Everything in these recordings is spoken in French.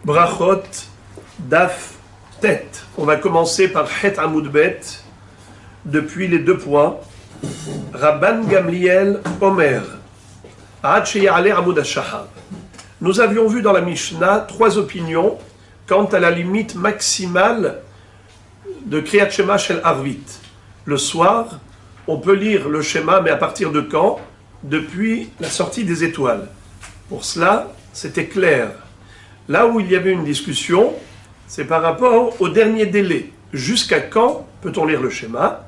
Brachot, Daf, Tet. On va commencer par Het Amoud Bet, depuis les 2 points. Rabban Gamliel Omer, Ad Sheya'aleh Amoud HaShahar. Nous avions vu dans la Mishnah 3 opinions quant à la limite maximale de Kriyat Shema Shel Arvit. Le soir, on peut lire le Shema, mais à partir de quand? Depuis la sortie des étoiles. Pour cela, c'était clair. Là où il y avait une discussion, c'est par rapport au dernier délai. Jusqu'à quand peut-on lire le Shema?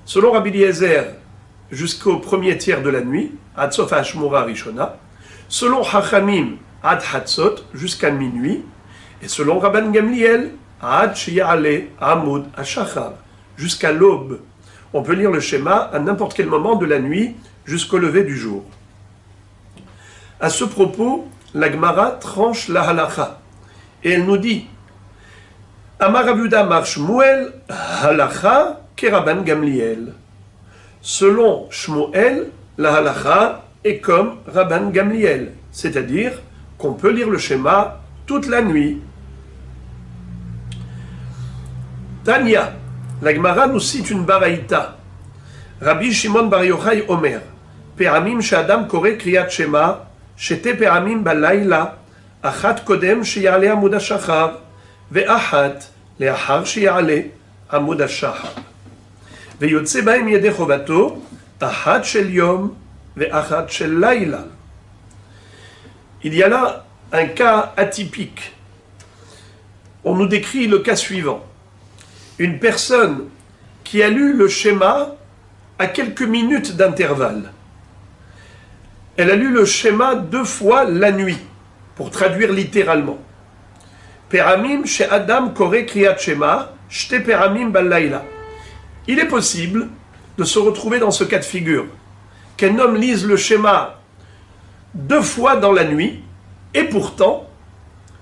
Selon Rabbi Eliezer, jusqu'au premier tiers de la nuit, Ad Sof Hashmura Rishona. Selon Chachamim, Ad Hatzot, jusqu'à minuit. Et selon Rabban Gamliel, Ad Sheya'aleh Amoud HaShachar, jusqu'à l'aube. On peut lire le Shema à n'importe quel moment de la nuit jusqu'au lever du jour. À ce propos, la Gemara tranche la halacha et elle nous dit Amar Rav Yehuda Amar Shmuel halacha keRabban Gamliel. Selon Shmuel, la halacha est comme Rabban Gamliel, c'est-à-dire qu'on peut lire le Shema toute la nuit. Tanya, la Gemara nous cite une baraïta. Rabbi Shimon Bar Yochai Omer, Pe'amim she'adam kore kriyat Shema, shete pe'amim balayla, achat kodem sheya'aleh amud hashachar, ve'achat le'achar sheya'aleh amud hashachar. Ve'yotze ba'im yedei chovato, achat shel yom, ve'achat shel layla. Il y a là un cas atypique. On nous décrit le cas suivant. Une personne qui a lu le schéma à quelques minutes d'intervalle. Elle a lu le schéma 2 fois la nuit, pour traduire littéralement. Pe'amim she Adam kore kriyat Shema, shte pe'amim balayla. Il est possible de se retrouver dans ce cas de figure, qu'un homme lise le schéma 2 fois dans la nuit, et pourtant,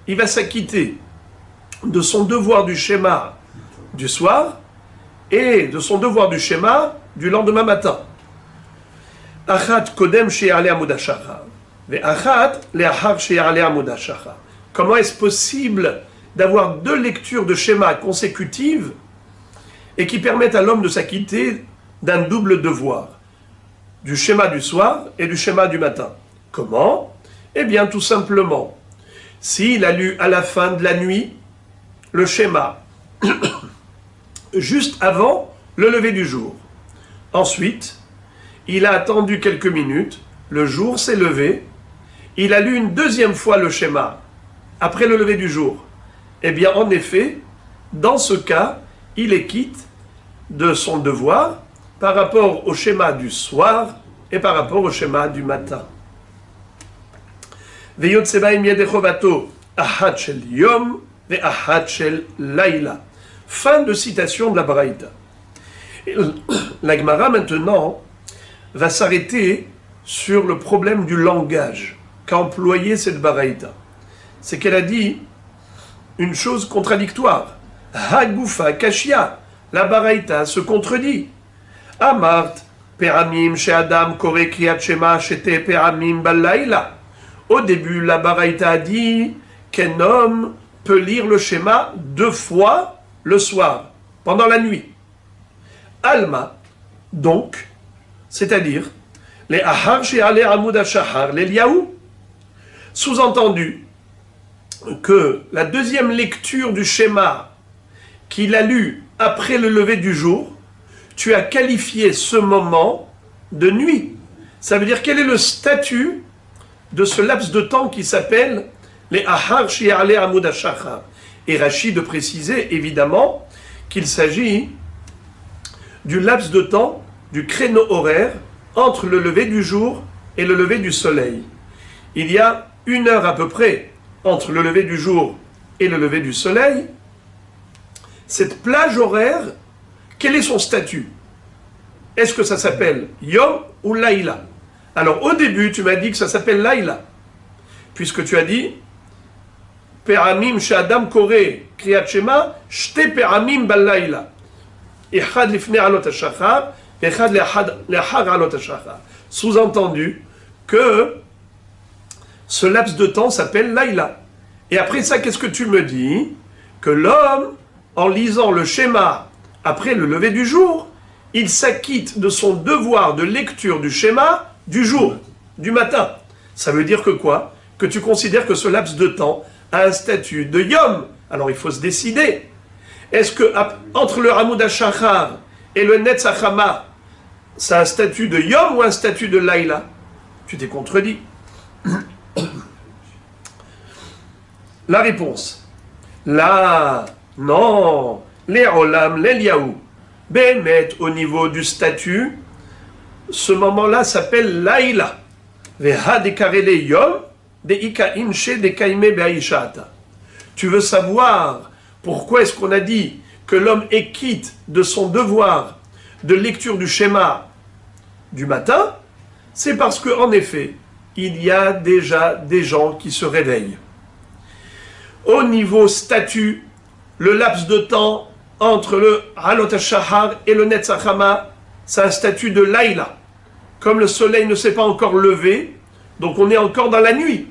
il va s'acquitter de son devoir du schéma du soir et de son devoir du schéma du lendemain matin. Achat kodem sheya'aleh amud hashachar, ve'achat le'achar sheya'aleh amud hashachar. Comment est-ce possible d'avoir 2 lectures de schéma consécutives et qui permettent à l'homme de s'acquitter d'un double devoir, du schéma du soir et du schéma du matin? Comment? Eh bien, tout simplement, s'il a lu à la fin de la nuit le schéma juste avant le lever du jour. Ensuite, il a attendu quelques minutes, le jour s'est levé, il a lu une 2e fois le schéma après le lever du jour. Eh bien, en effet, dans ce cas, il est quitte de son devoir par rapport au schéma du soir et par rapport au schéma du matin. Ve'yotze ba'im yedei chovato, achat shel yom ve'achat shel layla. Fin de citation de la Baraïta. La Gemara maintenant va s'arrêter sur le problème du langage qu'a employé cette Baraïta. C'est qu'elle a dit une chose contradictoire. Hagufa kashia, la Baraïta se contredit. Amart pe'amim she'adam kore kriyat Shema shete pe'amim balayla. Au début, la Baraïta a dit qu'un homme peut lire le schéma 2 fois le soir, pendant la nuit. Alma, donc, c'est-à-dire, les ahar sheya'aleh amud hashachar, les liaou, sous-entendu que la 2e lecture du schéma qu'il a lu après le lever du jour, tu as qualifié ce moment de nuit. Ça veut dire quel est le statut de ce laps de temps qui s'appelle les ahar sheya'aleh amud hashachar. Et Rachid de préciser évidemment qu'il s'agit du laps de temps, du créneau horaire entre le lever du jour et le lever du soleil. Il y a 1 heure à peu près entre le lever du jour et le lever du soleil. Cette plage horaire, quel est son statut? Est-ce que ça s'appelle Yom ou Laïla? Alors au début, tu m'as dit que ça s'appelle Laïla, puisque tu as dit Pe'amim she'adam kore kriyat Shema, shte pe'amim balayla. Echad lifnei alot hashachar, echad le'achar alot hashachar. Sous-entendu que ce laps de temps s'appelle Laïla. Et après ça, qu'est-ce que tu me dis? Que l'homme, en lisant le schéma après le lever du jour, il s'acquitte de son devoir de lecture du schéma du jour, du matin. Ça veut dire que quoi? Que tu considères que ce laps de temps a un statut de yom. Alors il faut se décider. Est-ce que entre le Hamoud HaShachar et le Netzach Hama, ça a un statut de yom ou un statut de laïla? Tu t'es contredit. La réponse. Là, non. Les olam, les liaou. Bémet, au niveau du statut, ce moment-là s'appelle laïla. Veha dekarele yom, de ika inche de kaime beaishata. Tu veux savoir pourquoi est-ce qu'on a dit que l'homme est quitte de son devoir de lecture du schéma du matin? C'est parce qu'en effet, il y a déjà des gens qui se réveillent. Au niveau statut, le laps de temps entre le Halot HaShahar et le Netzach Hama, c'est un statut de laïla. Comme le soleil ne s'est pas encore levé, donc on est encore dans la nuit.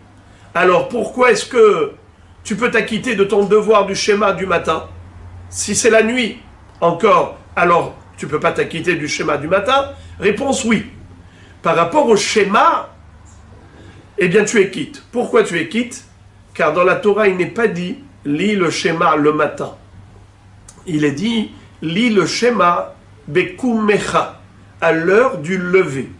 Alors pourquoi est-ce que tu peux t'acquitter de ton devoir du schéma du matin? Si c'est la nuit encore, alors tu ne peux pas t'acquitter du schéma du matin? Réponse oui. Par rapport au schéma, eh bien tu es quitte. Pourquoi tu es quitte? Car dans la Torah, il n'est pas dit « lis le schéma le matin ». Il est dit « lis le schéma bekumecha » à l'heure du lever.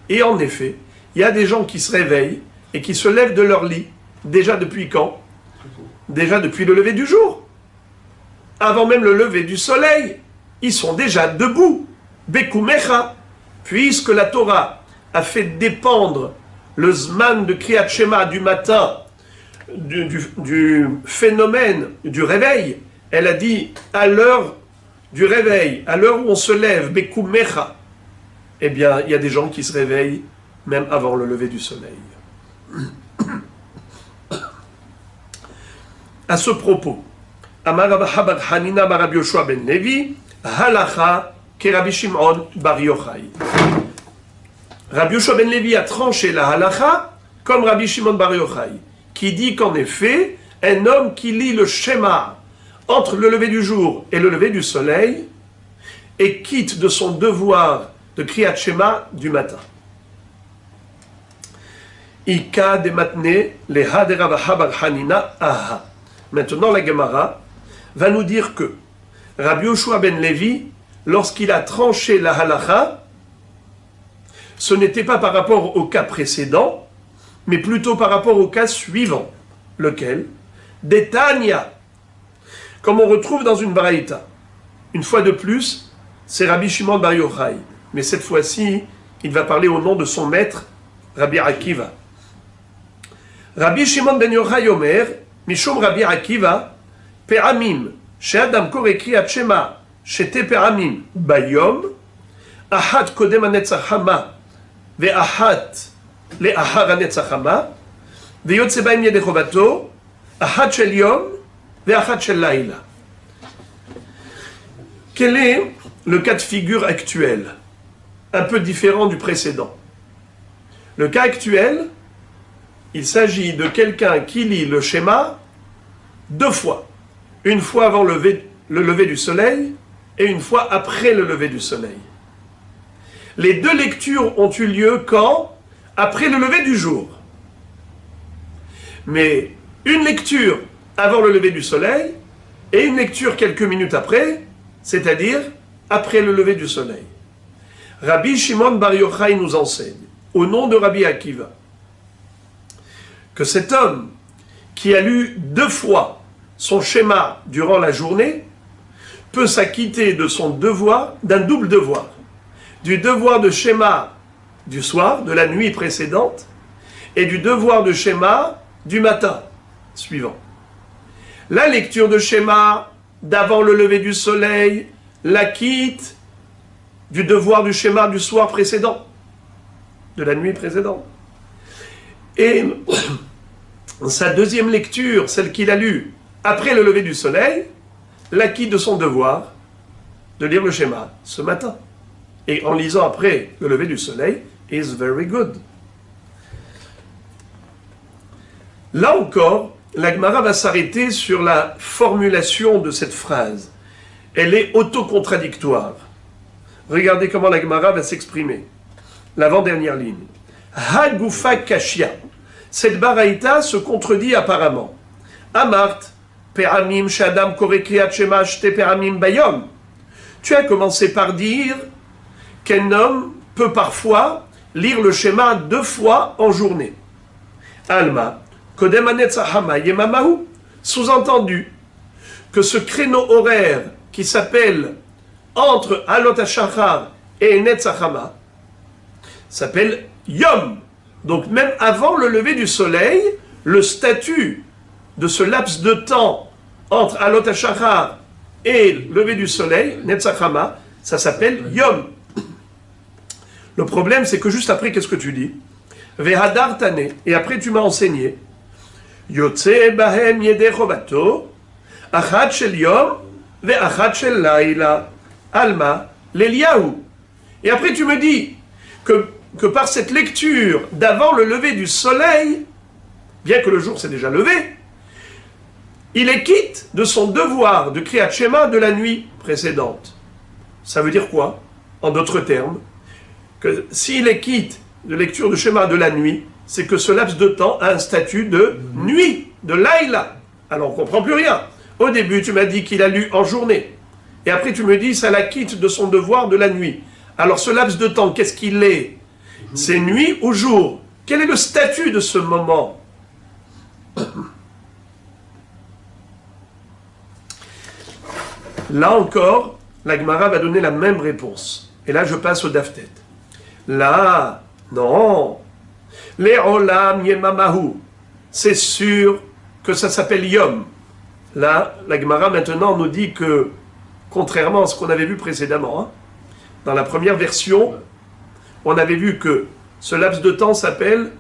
Et en effet, il y a des gens qui se réveillent et qui se lèvent de leur lit, déjà depuis quand? Déjà depuis le lever du jour. Avant même le lever du soleil, ils sont déjà debout. Bekumecha, puisque la Torah a fait dépendre le zman de Kriyat Shema du matin du phénomène du réveil. Elle a dit à l'heure du réveil, à l'heure où on se lève, Bekumecha, eh bien, il y a des gens qui se réveillent même avant le lever du soleil. À ce propos, Amar Rabbi Hanina bar Rabbi Yoshua ben Levi, halacha ke Rabbi Shimon bar Yochai. Rabbi Yoshua ben Levi a tranché la halacha comme Rabbi Shimon bar Yochai, qui dit qu'en effet, un homme qui lit le schéma entre le lever du jour et le lever du soleil est quitte de son devoir de Kriyat Shema du matin. Ika de matne leha de Rabbi bar Hanina aha. Maintenant, la Gemara va nous dire que Rabbi Yoshua ben Levi, lorsqu'il a tranché la halacha, ce n'était pas par rapport au cas précédent, mais plutôt par rapport au cas suivant. Lequel? Des Tanya, comme on retrouve dans une baraïta. Une fois de plus, c'est Rabbi Shimon bar Yochai, mais cette fois-ci, il va parler au nom de son maître, Rabbi Akiva. Rabbi Shimon ben Yochai Omer, Mishum Rabbi Akiva, Pe'amim, she'adam kore kriyat shema, shete pe'amim, bayom, ahat kodem hanetzach hama, ve'ahat le'ahar hanetzach hama, ve'yotze ba'im yedei chovato, ahat shel yom, ve'ahat shel laïla. Quel est le cas de figure actuel? Un peu différent du précédent. Le cas actuel, il s'agit de quelqu'un qui lit le schéma deux fois. Une fois avant le lever du soleil et une fois après le lever du soleil. Les deux lectures ont eu lieu quand? Après le lever du jour. Mais une lecture avant le lever du soleil et une lecture quelques minutes après, c'est-à-dire après le lever du soleil. Rabbi Shimon bar Yochai nous enseigne, au nom de Rabbi Akiva, que cet homme qui a lu deux fois son schéma durant la journée peut s'acquitter de son devoir, d'un double devoir, du devoir de schéma du soir, de la nuit précédente, et du devoir de schéma du matin suivant. La lecture de schéma d'avant le lever du soleil l'acquitte du devoir du schéma du soir précédent, de la nuit précédente. Et sa deuxième lecture, celle qu'il a lue après le lever du soleil, l'acquitte de son devoir de lire le schéma ce matin. Et en lisant après le lever du soleil, is very good. Là encore, la Gemara va s'arrêter sur la formulation de cette phrase. Elle est autocontradictoire. Regardez comment la Gemara va s'exprimer. L'avant-dernière ligne. Hagufa kashia. Cette baraïta se contredit apparemment. Amart, peramim shadam kore kriyat shema shte peramim bayom. Tu as commencé par dire qu'un homme peut parfois lire le schéma 2 fois en journée. Alma, kodem hanetzachama yemamahu. Sous-entendu que ce créneau horaire qui s'appelle entre Alot HaShachar et Netzachama s'appelle Yom. Donc même avant le lever du soleil, le statut de ce laps de temps entre Alot HaShachar et le lever du soleil, Netzachama, ça s'appelle Yom. Le problème, c'est que juste après, qu'est-ce que tu dis? Vehadar tane, et après tu m'as enseigné Yotze bahem yedei chovato, achat shel Yom, ve'achat shel laila, alma, l'Eliyahu. Et après tu me dis que par cette lecture d'avant le lever du soleil, bien que le jour s'est déjà levé, il est quitte de son devoir de Kriyat Shema de la nuit précédente. Ça veut dire quoi? En d'autres termes, que s'il est quitte de lecture de Shema de la nuit, c'est que ce laps de temps a un statut de nuit, de laïla. Alors on ne comprend plus rien. Au début, tu m'as dit qu'il a lu en journée. Et après, tu me dis, ça la quitte de son devoir de la nuit. Alors ce laps de temps, qu'est-ce qu'il est? C'est nuit ou jour? Quel est le statut de ce moment? Là encore, la Gemara va donner la même réponse. Et là, je passe au daftet. Là, non. Les olam yemamahu. C'est sûr que ça s'appelle Yom. Là, la Gemara maintenant nous dit que, contrairement à ce qu'on avait vu précédemment, dans la première version, on avait vu que ce laps de temps s'appelle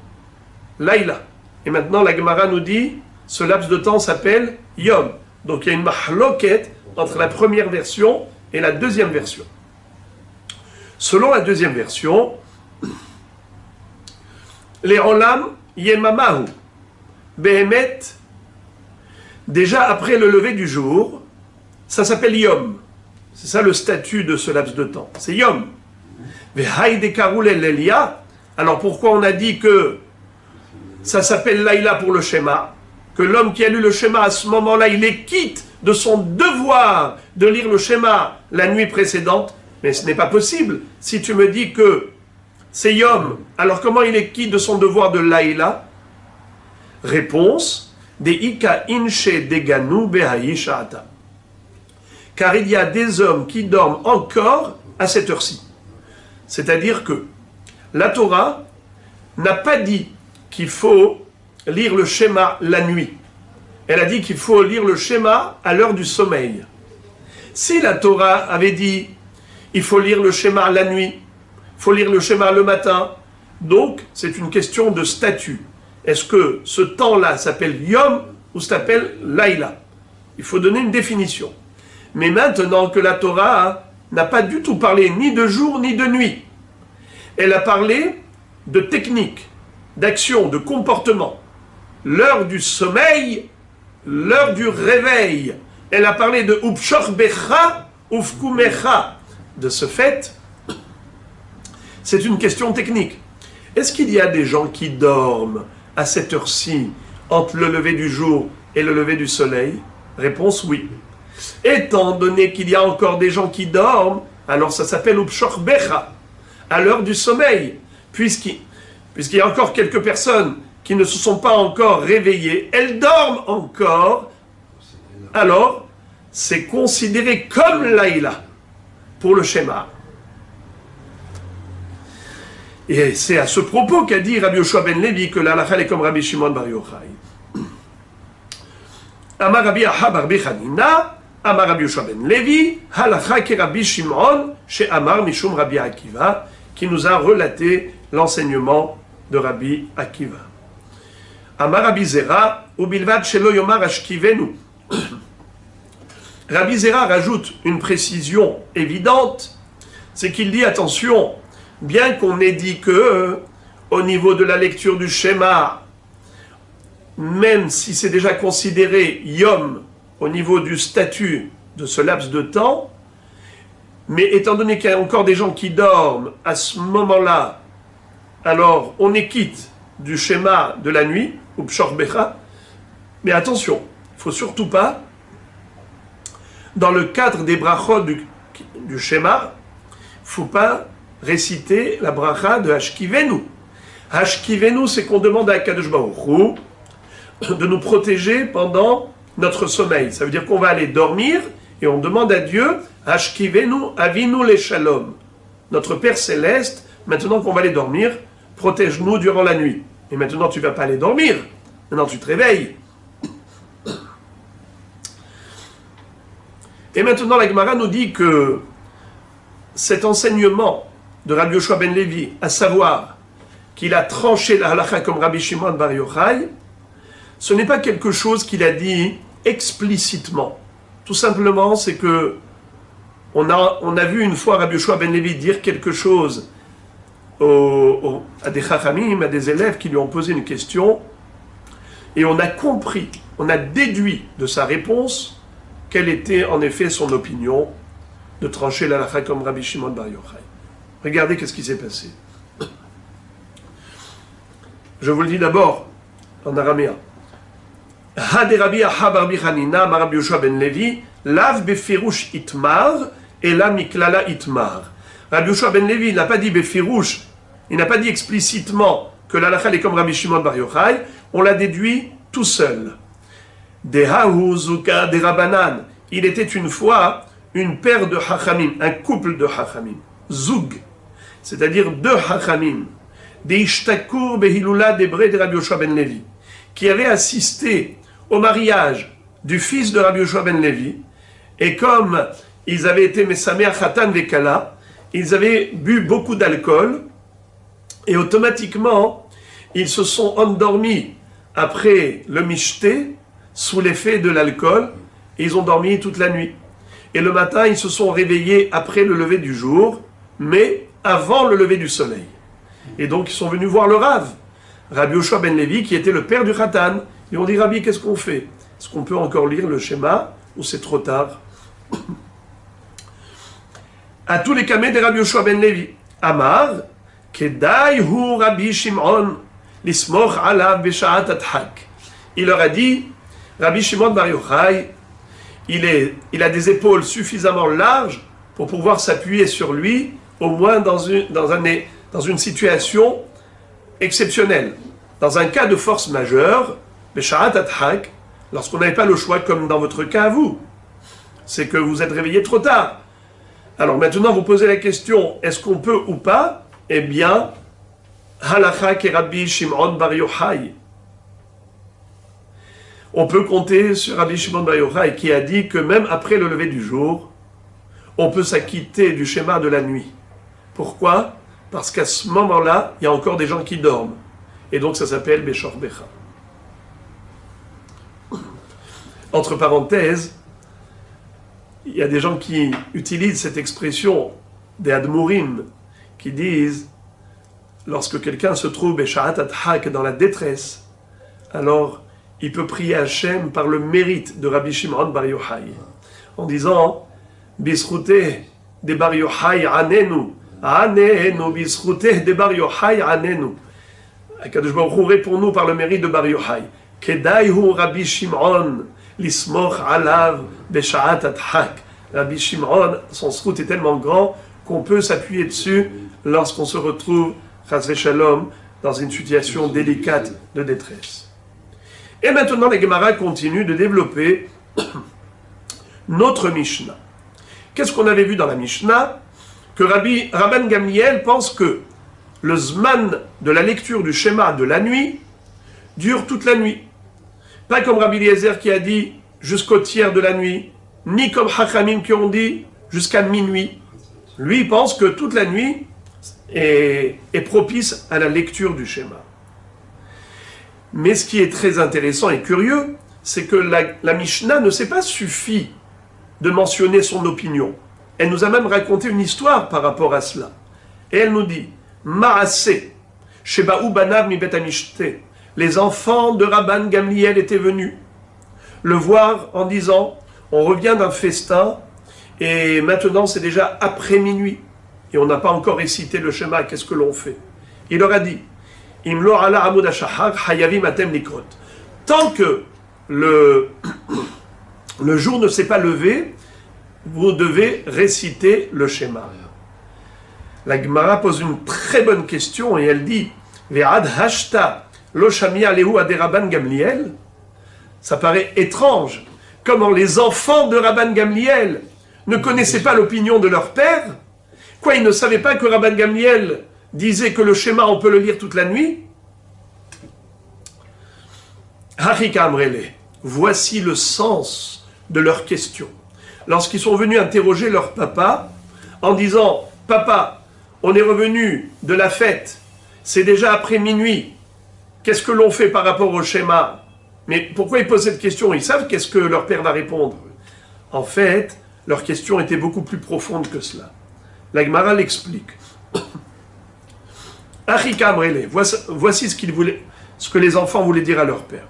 Laïla. Et maintenant, la Gemara nous dit, ce laps de temps s'appelle Yom. Donc il y a une mahloket entre la première version et la deuxième version. Selon la deuxième version, les olam yemamahu, behemet, déjà après le lever du jour, ça s'appelle Yom. C'est ça le statut de ce laps de temps. C'est Yom. Alors pourquoi on a dit que ça s'appelle Laïla pour le schéma? Que l'homme qui a lu le schéma à ce moment-là, il est quitte de son devoir de lire le schéma la nuit précédente. Mais ce n'est pas possible. Si tu me dis que c'est Yom, alors comment il est quitte de son devoir de Laïla? Réponse, de Ika Inche Deganu Behaïshata. Car il y a des hommes qui dorment encore à cette heure-ci. C'est-à-dire que la Torah n'a pas dit qu'il faut lire le schéma la nuit. Elle a dit qu'il faut lire le schéma à l'heure du sommeil. Si la Torah avait dit il faut lire le schéma la nuit, il faut lire le schéma le matin, donc c'est une question de statut. Est-ce que ce temps-là s'appelle Yom ou s'appelle Laïla? Il faut donner une définition. Mais maintenant que la Torah n'a pas du tout parlé ni de jour ni de nuit, elle a parlé de technique, d'action, de comportement. L'heure du sommeil, l'heure du réveil. Elle a parlé de Upshor Becha, Ufkumecha. De ce fait, c'est une question technique. Est-ce qu'il y a des gens qui dorment à cette heure-ci entre le lever du jour et le lever du soleil? Réponse oui. Étant donné qu'il y a encore des gens qui dorment, alors ça s'appelle Upshor Becha, à l'heure du sommeil, puisqu'il y a encore quelques personnes qui ne se sont pas encore réveillées, elles dorment encore, alors c'est considéré comme Laïla pour le schéma. Et c'est à ce propos qu'a dit Rabbi Yoshua ben Levi que la halakha est comme Rabbi Shimon bar Yochai. Amar Rabbi Aha bar Chanina, Amar Rabbi Yoshua ben Levi, halakha ke Rabbi Shimon, chez Amar Mishum Rabbi Akiva, qui nous a relaté l'enseignement de Rabbi Akiva. Amar Rabbi Zera, ubilvad shelo yomar ashkivenu. Rabbi Zera rajoute une précision évidente, c'est qu'il dit attention, bien qu'on ait dit que au niveau de la lecture du schéma, même si c'est déjà considéré Yom au niveau du statut de ce laps de temps, mais étant donné qu'il y a encore des gens qui dorment à ce moment-là, alors on est quitte du schéma de la nuit, ou Pshorbecha, mais attention, il ne faut surtout pas, dans le cadre des brachot du schéma, il ne faut pas réciter la bracha de Hashkivenu. Hashkivenu, c'est qu'on demande à Kadosh Baruch Hu de nous protéger pendant notre sommeil. Ça veut dire qu'on va aller dormir et on demande à Dieu, Hashkivenu avinu le shalom. Notre Père Céleste, maintenant qu'on va aller dormir, protège-nous durant la nuit. Et maintenant tu ne vas pas aller dormir, maintenant tu te réveilles. Et maintenant la Gemara nous dit que cet enseignement de Rabbi Yoshua ben Levi, à savoir qu'il a tranché la halakha comme Rabbi Shimon bar Yochai, ce n'est pas quelque chose qu'il a dit explicitement. Tout simplement, c'est que on a vu une fois Rabbi Yoshua ben Levi dire quelque chose à des chachamim, à des élèves qui lui ont posé une question, et on a compris, on a déduit de sa réponse quelle était en effet son opinion de trancher la halakha comme Rabbi Shimon bar Yochai. Regardez qu'est-ce qui s'est passé. Je vous le dis d'abord en araméen. Ha de Rabbi Aha bar Rabbi Hanina, Rabbi Yoshua ben Levi, lav befirouch itmar, et la miklala itmar. Rabbi Yoshua ben Levi n'a pas dit befirouch, il n'a pas dit explicitement que l'halakha est comme Rabbi Shimon bar Yochai, on l'a déduit tout seul. Dehahu zuka de Rabanan, il était une fois une paire de hachamim, un couple de hachamim, zug, c'est-à-dire deux hachamim, des ishtakur behilula debre de Rabbi Yoshua ben Levi, qui avaient assisté au mariage du fils de Rabbi Yoshua ben Levi, et comme ils avaient été mesameh chatan vekala, ils avaient bu beaucoup d'alcool, et automatiquement, ils se sont endormis après le mishté, sous l'effet de l'alcool, et ils ont dormi toute la nuit. Et le matin, ils se sont réveillés après le lever du jour, mais avant le lever du soleil. Et donc, ils sont venus voir le Rav, Rabbi Yoshua ben Levi, qui était le père du Khatan. Ils ont dit, Rabbi, qu'est-ce qu'on fait? Est-ce qu'on peut encore lire le schéma, ou c'est trop tard? À tous les camés de Rabbi Yoshua ben Levi, Amar, Kedai hu Rabbi Shimon, lismoch alav b'sha'at adhak. Il leur a dit, Rabbi Shimon bar Yochai, il a des épaules suffisamment larges pour pouvoir s'appuyer sur lui, au moins dans une situation exceptionnelle. Dans un cas de force majeure, b'sha'at adhak, lorsqu'on n'avait pas le choix, comme dans votre cas à vous, c'est que vous êtes réveillé trop tard. Alors maintenant, vous posez la question, est-ce qu'on peut ou pas? Eh bien, halakha ke Rabbi Shimon bar Yochai. On peut compter sur Rabbi Shimon bar Yochai qui a dit que même après le lever du jour, on peut s'acquitter du schéma de la nuit. Pourquoi? Parce qu'à ce moment-là, il y a encore des gens qui dorment. Et donc ça s'appelle Beshor Becha. Entre parenthèses, il y a des gens qui utilisent cette expression des Admourim, qui disent, lorsque quelqu'un se trouve Besha'at Adhak dans la détresse, alors il peut prier Hachem par le mérite de Rabbi Shimon bar Yochai, en disant Bisroute de bar Yochai anenu, anenu bisroute de bar Yochai anenu. Akadosh Baruch Hu, réponds-nous par le mérite de bar Yochai. Kedai hu Rabbi Shimon lismoch alav besha'at adhak. Rabbi Shimon, son srout est tellement grand qu'on peut s'appuyer dessus lorsqu'on se retrouve, chas v'shalom, dans une situation délicate de détresse. Et maintenant, la Gemara continue de développer notre Mishnah. Qu'est-ce qu'on avait vu dans la Mishnah? Que Rabban Gamliel pense que le zman de la lecture du schéma de la nuit dure toute la nuit. Pas comme Rabbi Eliezer qui a dit jusqu'au tiers de la nuit, ni comme Hachamim qui ont dit jusqu'à minuit. Lui, il pense que toute la nuit est propice à la lecture du schéma. Mais ce qui est très intéressant et curieux, c'est que la Mishnah ne s'est pas suffi de mentionner son opinion. Elle nous a même raconté une histoire par rapport à cela. Et elle nous dit, Ma'aseh, Sheba'u banav mi bet hamishte, les enfants de Rabban Gamliel étaient venus le voir en disant, on revient d'un festin, et maintenant c'est déjà après minuit, et on n'a pas encore récité le schéma, qu'est-ce que l'on fait? Il leur a dit, Imlo ala amud hashahar hayavim atem likrot. Tant que le jour ne s'est pas levé, vous devez réciter le schéma. La Gemara pose une très bonne question et elle dit Ve'ad hashta lo shamia lehu ade Rabban Gamliel. Ça paraît étrange. Comment les enfants de Rabban Gamliel ne connaissaient pas l'opinion de leur père? Quoi, ils ne savaient pas que Rabban Gamliel disait que le schéma on peut le lire toute la nuit? Harika Amrele. Voici le sens de leur question. Lorsqu'ils sont venus interroger leur papa en disant « Papa, on est revenu de la fête, c'est déjà après minuit, qu'est-ce que l'on fait par rapport au schéma ?» Mais pourquoi ils posent cette question? Ils savent qu'est-ce que leur père va répondre. En fait, leur question était beaucoup plus profonde que cela. La Gemara l'explique. Achika Amrele, voici ce que les enfants voulaient dire à leur père.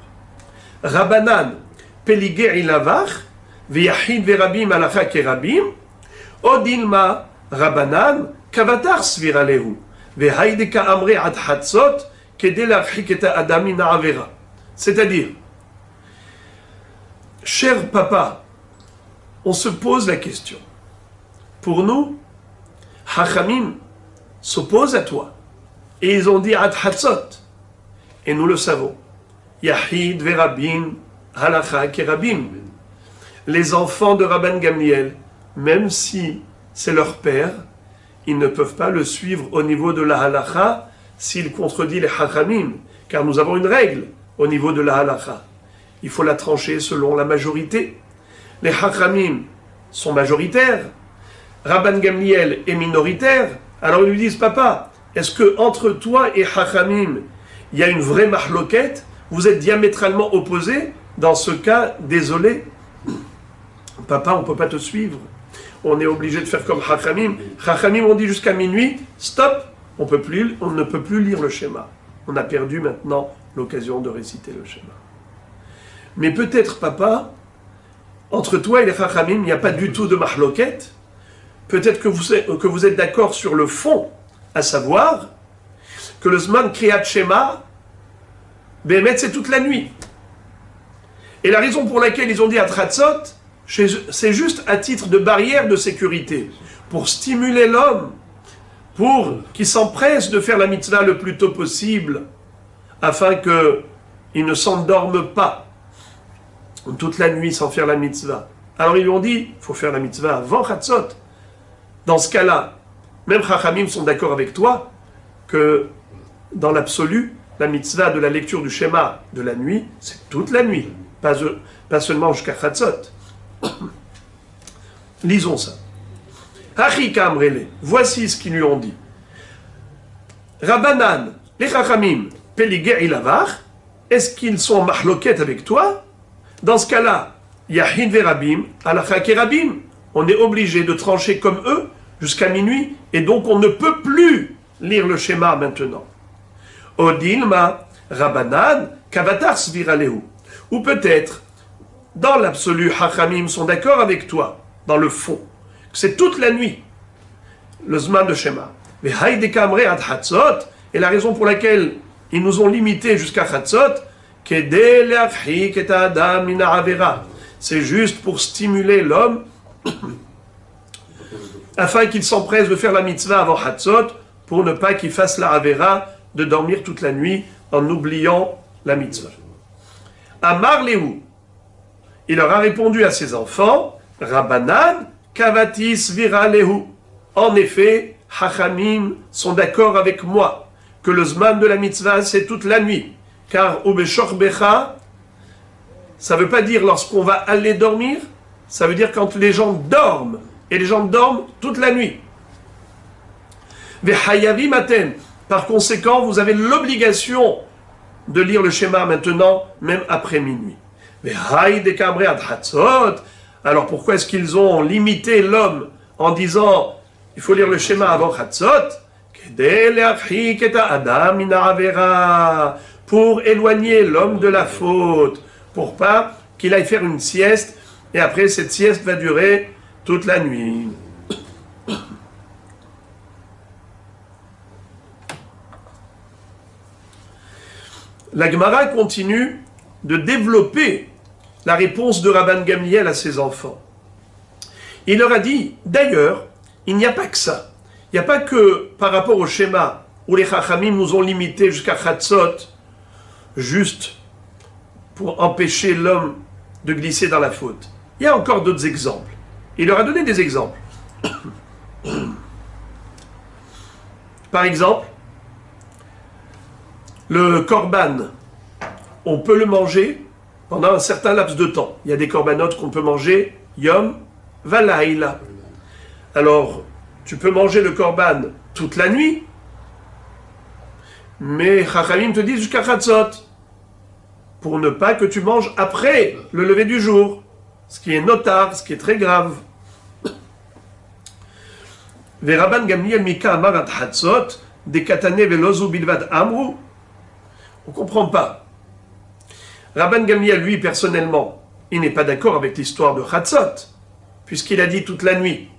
Rabbanan, peligé ilavach, ויחיד ורבים הלכה כרבים, או דילמה רבנן כבתר סבירה להו, והיידי כאמרי עד חצות כדי להרחיק את האדם מן העבירה. C'est-à-dire, cher papa, on se pose la question. Pour nous, Hachamim s'oppose à toi. Et ils ont dit ad hatzot. Et nous le savons. Yahid verabim halacha kerabim. Les enfants de Rabban Gamliel, même si c'est leur père, ils ne peuvent pas le suivre au niveau de la halacha s'il contredit les hachamim, car nous avons une règle au niveau de la halacha. Il faut la trancher selon la majorité. Les hachamim sont majoritaires, Rabban Gamliel est minoritaire, alors ils lui disent, papa, est-ce que entre toi et hachamim, il y a une vraie mahloquette? Vous êtes diamétralement opposés? Dans ce cas, désolé, papa, on ne peut pas te suivre. On est obligé de faire comme Hachamim. Hachamim, on dit jusqu'à minuit, stop, on ne peut plus lire le schéma. On a perdu maintenant l'occasion de réciter le schéma. Mais peut-être, papa, entre toi et les Hachamim, il n'y a pas du tout de mahloquette. Peut-être que vous êtes d'accord sur le fond, à savoir que le Zman Kriyat Shema, Bémet, c'est toute la nuit. Et la raison pour laquelle ils ont dit à Tratzot, c'est juste à titre de barrière de sécurité, pour stimuler l'homme, pour qu'il s'empresse de faire la mitzvah le plus tôt possible, afin qu'il ne s'endorme pas toute la nuit sans faire la mitzvah. Alors ils lui ont dit, il faut faire la mitzvah avant Chatzot. Dans ce cas-là, même Chachamim sont d'accord avec toi que dans l'absolu, la mitzvah de la lecture du schéma de la nuit, c'est toute la nuit, pas seulement jusqu'à Chatzot. Lisons ça. Achika Amrele, voici ce qu'ils lui ont dit. Rabbanan, les Chachamim, Peligé ilavach, est-ce qu'ils sont en mahloquette avec toi? Dans ce cas-là, Yahid verabim, halacha kerabim, on est obligé de trancher comme eux jusqu'à minuit, et donc on ne peut plus lire le schéma maintenant. Odilma, Rabbanan, kavatar sviralehu. Ou peut-être, dans l'absolu, Hachamim sont d'accord avec toi, dans le fond, que c'est toute la nuit, le Zman de Shema. Et la raison pour laquelle ils nous ont limités jusqu'à Chatzot, c'est juste pour stimuler l'homme, afin qu'il s'empresse de faire la mitzvah avant Chatzot, pour ne pas qu'il fasse la Avera de dormir toute la nuit en oubliant la mitzvah. Amar Lehu, il leur a répondu à ses enfants, Rabbanan, Kavatis Vira Lehu. En effet, Hachamim sont d'accord avec moi que le Zman de la mitzvah c'est toute la nuit. Car Ubeshor Becha, ça ne veut pas dire lorsqu'on va aller dormir, ça veut dire quand les gens dorment. Et les gens dorment toute la nuit. Vehayavim atem. Par conséquent, vous avez l'obligation de lire le schéma maintenant, même après minuit. Alors pourquoi est-ce qu'ils ont limité l'homme en disant il faut lire le schéma avant Chatzot? pour éloigner l'homme de la faute, pour pas qu'il aille faire une sieste, et après cette sieste va durer toute la nuit. La Gemara continue de développer la réponse de Rabban Gamliel à ses enfants. Il leur a dit, d'ailleurs, il n'y a pas que ça. Il n'y a pas que par rapport au schéma où les Chachamim nous ont limités jusqu'à Chatzot, juste pour empêcher l'homme de glisser dans la faute. Il y a encore d'autres exemples. Il leur a donné des exemples. Par exemple, le korban, on peut le manger pendant un certain laps de temps. Il y a des korbanotes qu'on peut manger yom valaïla. Alors, tu peux manger le korban toute la nuit, mais Chachamim te dit jusqu'à Chatzot, pour ne pas que tu manges après le lever du jour, ce qui est notable, ce qui est très grave. Rabban Gamliel Mika Amar ad Chatzot, de Katane velozu bilvad amru. On ne comprend pas. Rabban Gamliel, lui, personnellement, il n'est pas d'accord avec l'histoire de Chatzot, puisqu'il a dit toute la nuit.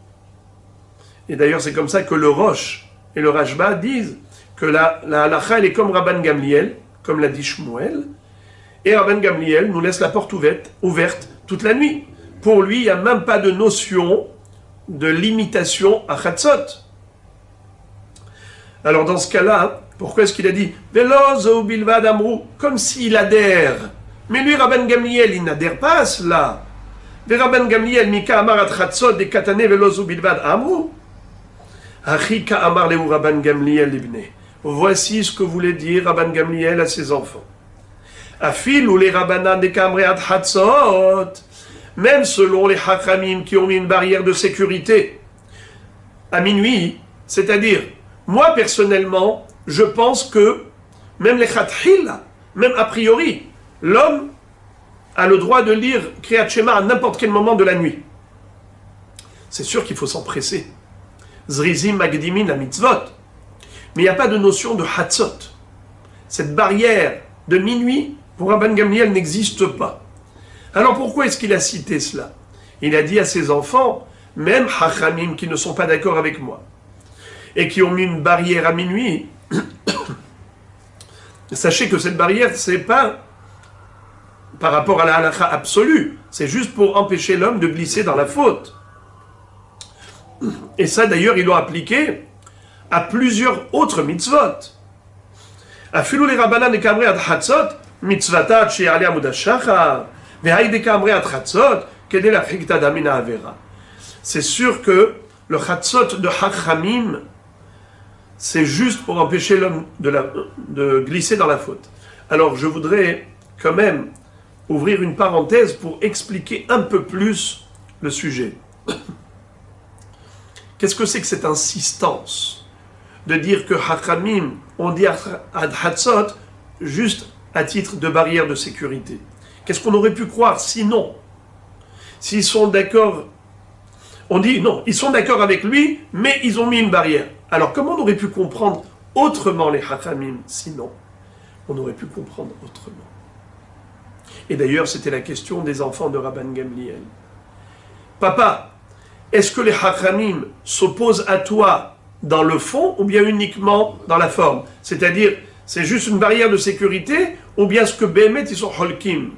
Et d'ailleurs, c'est comme ça que le Rosh et le Rashba disent que la halacha, elle est comme Rabban Gamliel, comme l'a dit Shmuel, et Rabban Gamliel nous laisse la porte ouverte toute la nuit. Pour lui, il n'y a même pas de notion de limitation à Chatzot. Alors dans ce cas-là, pourquoi est-ce qu'il a dit Veloz bilvad amru, comme s'il adhère? Mais lui, Rabban Gamliel, il n'adhère pas à cela. Rabban Gamliel, Mika Amar at Chatzot, de Katane veloz bilvad amru. Achika Amar leu Rabban Gamliel ibne. Voici ce que voulait dire Rabban Gamliel à ses enfants. Afil ou les Rabbanan de Kamre at Chatzot, même selon les Chachamim qui ont mis une barrière de sécurité à minuit, c'est-à-dire, moi personnellement, je pense que même les Khatchila, même a priori, l'homme a le droit de lire Kriyat Shema à n'importe quel moment de la nuit. C'est sûr qu'il faut s'empresser. Zrizim Magdimin la mitzvot. Mais il n'y a pas de notion de Hatzot. Cette barrière de minuit, pour Rabban Gamliel, n'existe pas. Alors pourquoi est-ce qu'il a cité cela? Il a dit à ses enfants, même Chachamim qui ne sont pas d'accord avec moi, et qui ont mis une barrière à minuit, sachez que cette barrière, c'est pas par rapport à la halakha absolue, c'est juste pour empêcher l'homme de glisser dans la faute. Et ça d'ailleurs, ils l'ont appliqué à plusieurs autres mitzvot. Afilou les Rabbanan de Kamre ad Chatzot, mitzvatat she'ale amud hashachar, ve'hay de Kamre ad Chatzot, kedei lafhik tadamina avera. C'est sûr que le Chatzot de Chachamim, c'est juste pour empêcher l'homme de glisser dans la faute. Alors je voudrais quand même ouvrir une parenthèse pour expliquer un peu plus le sujet. Qu'est-ce que c'est que cette insistance de dire que Chachamim ont dit ad Chatzot juste à titre de barrière de sécurité? Qu'est-ce qu'on aurait pu croire sinon? S'ils sont d'accord, on dit non, ils sont d'accord avec lui, mais ils ont mis une barrière. Alors comment on aurait pu comprendre autrement les Chachamim sinon? On aurait pu comprendre autrement. Et d'ailleurs, c'était la question des enfants de Rabban Gamliel. Papa, est-ce que les Chachamim s'opposent à toi dans le fond ou bien uniquement dans la forme? C'est-à-dire, c'est juste une barrière de sécurité ou bien ce que Bémet ils sont Holkim?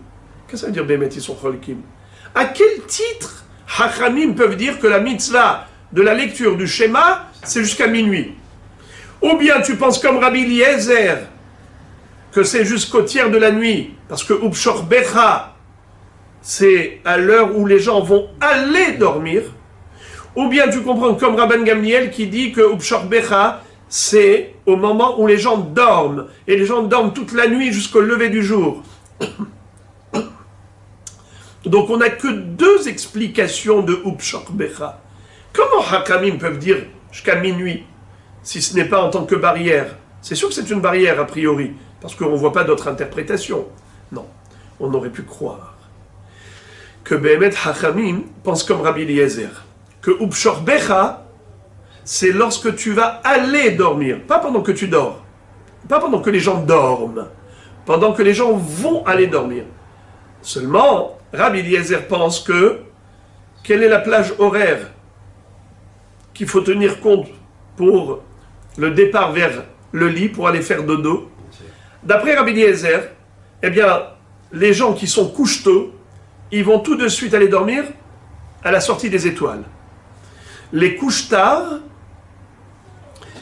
Qu'est-ce que ça veut dire Bémet ils sont Holkim? À quel titre Chachamim peuvent dire que la mitzvah de la lecture du schéma, c'est jusqu'à minuit? Ou bien tu penses comme Rabbi Eliezer, que c'est jusqu'au tiers de la nuit, parce que Upshor Becha, c'est à l'heure où les gens vont aller dormir, ou bien tu comprends comme Rabban Gamliel qui dit que Upshor Becha, c'est au moment où les gens dorment, et les gens dorment toute la nuit jusqu'au lever du jour. Donc on n'a que deux explications de Upshor Becha. Comment Hakamim peuvent dire jusqu'à minuit, si ce n'est pas en tant que barrière? C'est sûr que c'est une barrière a priori, parce qu'on ne voit pas d'autre interprétation. Non, on aurait pu croire que Bémet Hakamim pense comme Rabbi Eliezer, que Upshor Becha, c'est lorsque tu vas aller dormir, pas pendant que tu dors, pas pendant que les gens dorment, pendant que les gens vont aller dormir. Seulement, Rabbi Eliezer pense que quelle est la plage horaire qu'il faut tenir compte pour le départ vers le lit pour aller faire dodo. D'après Rabbi Eliezer, eh bien, les gens qui sont couche-tôt, ils vont tout de suite aller dormir à la sortie des étoiles. Les couche-tard,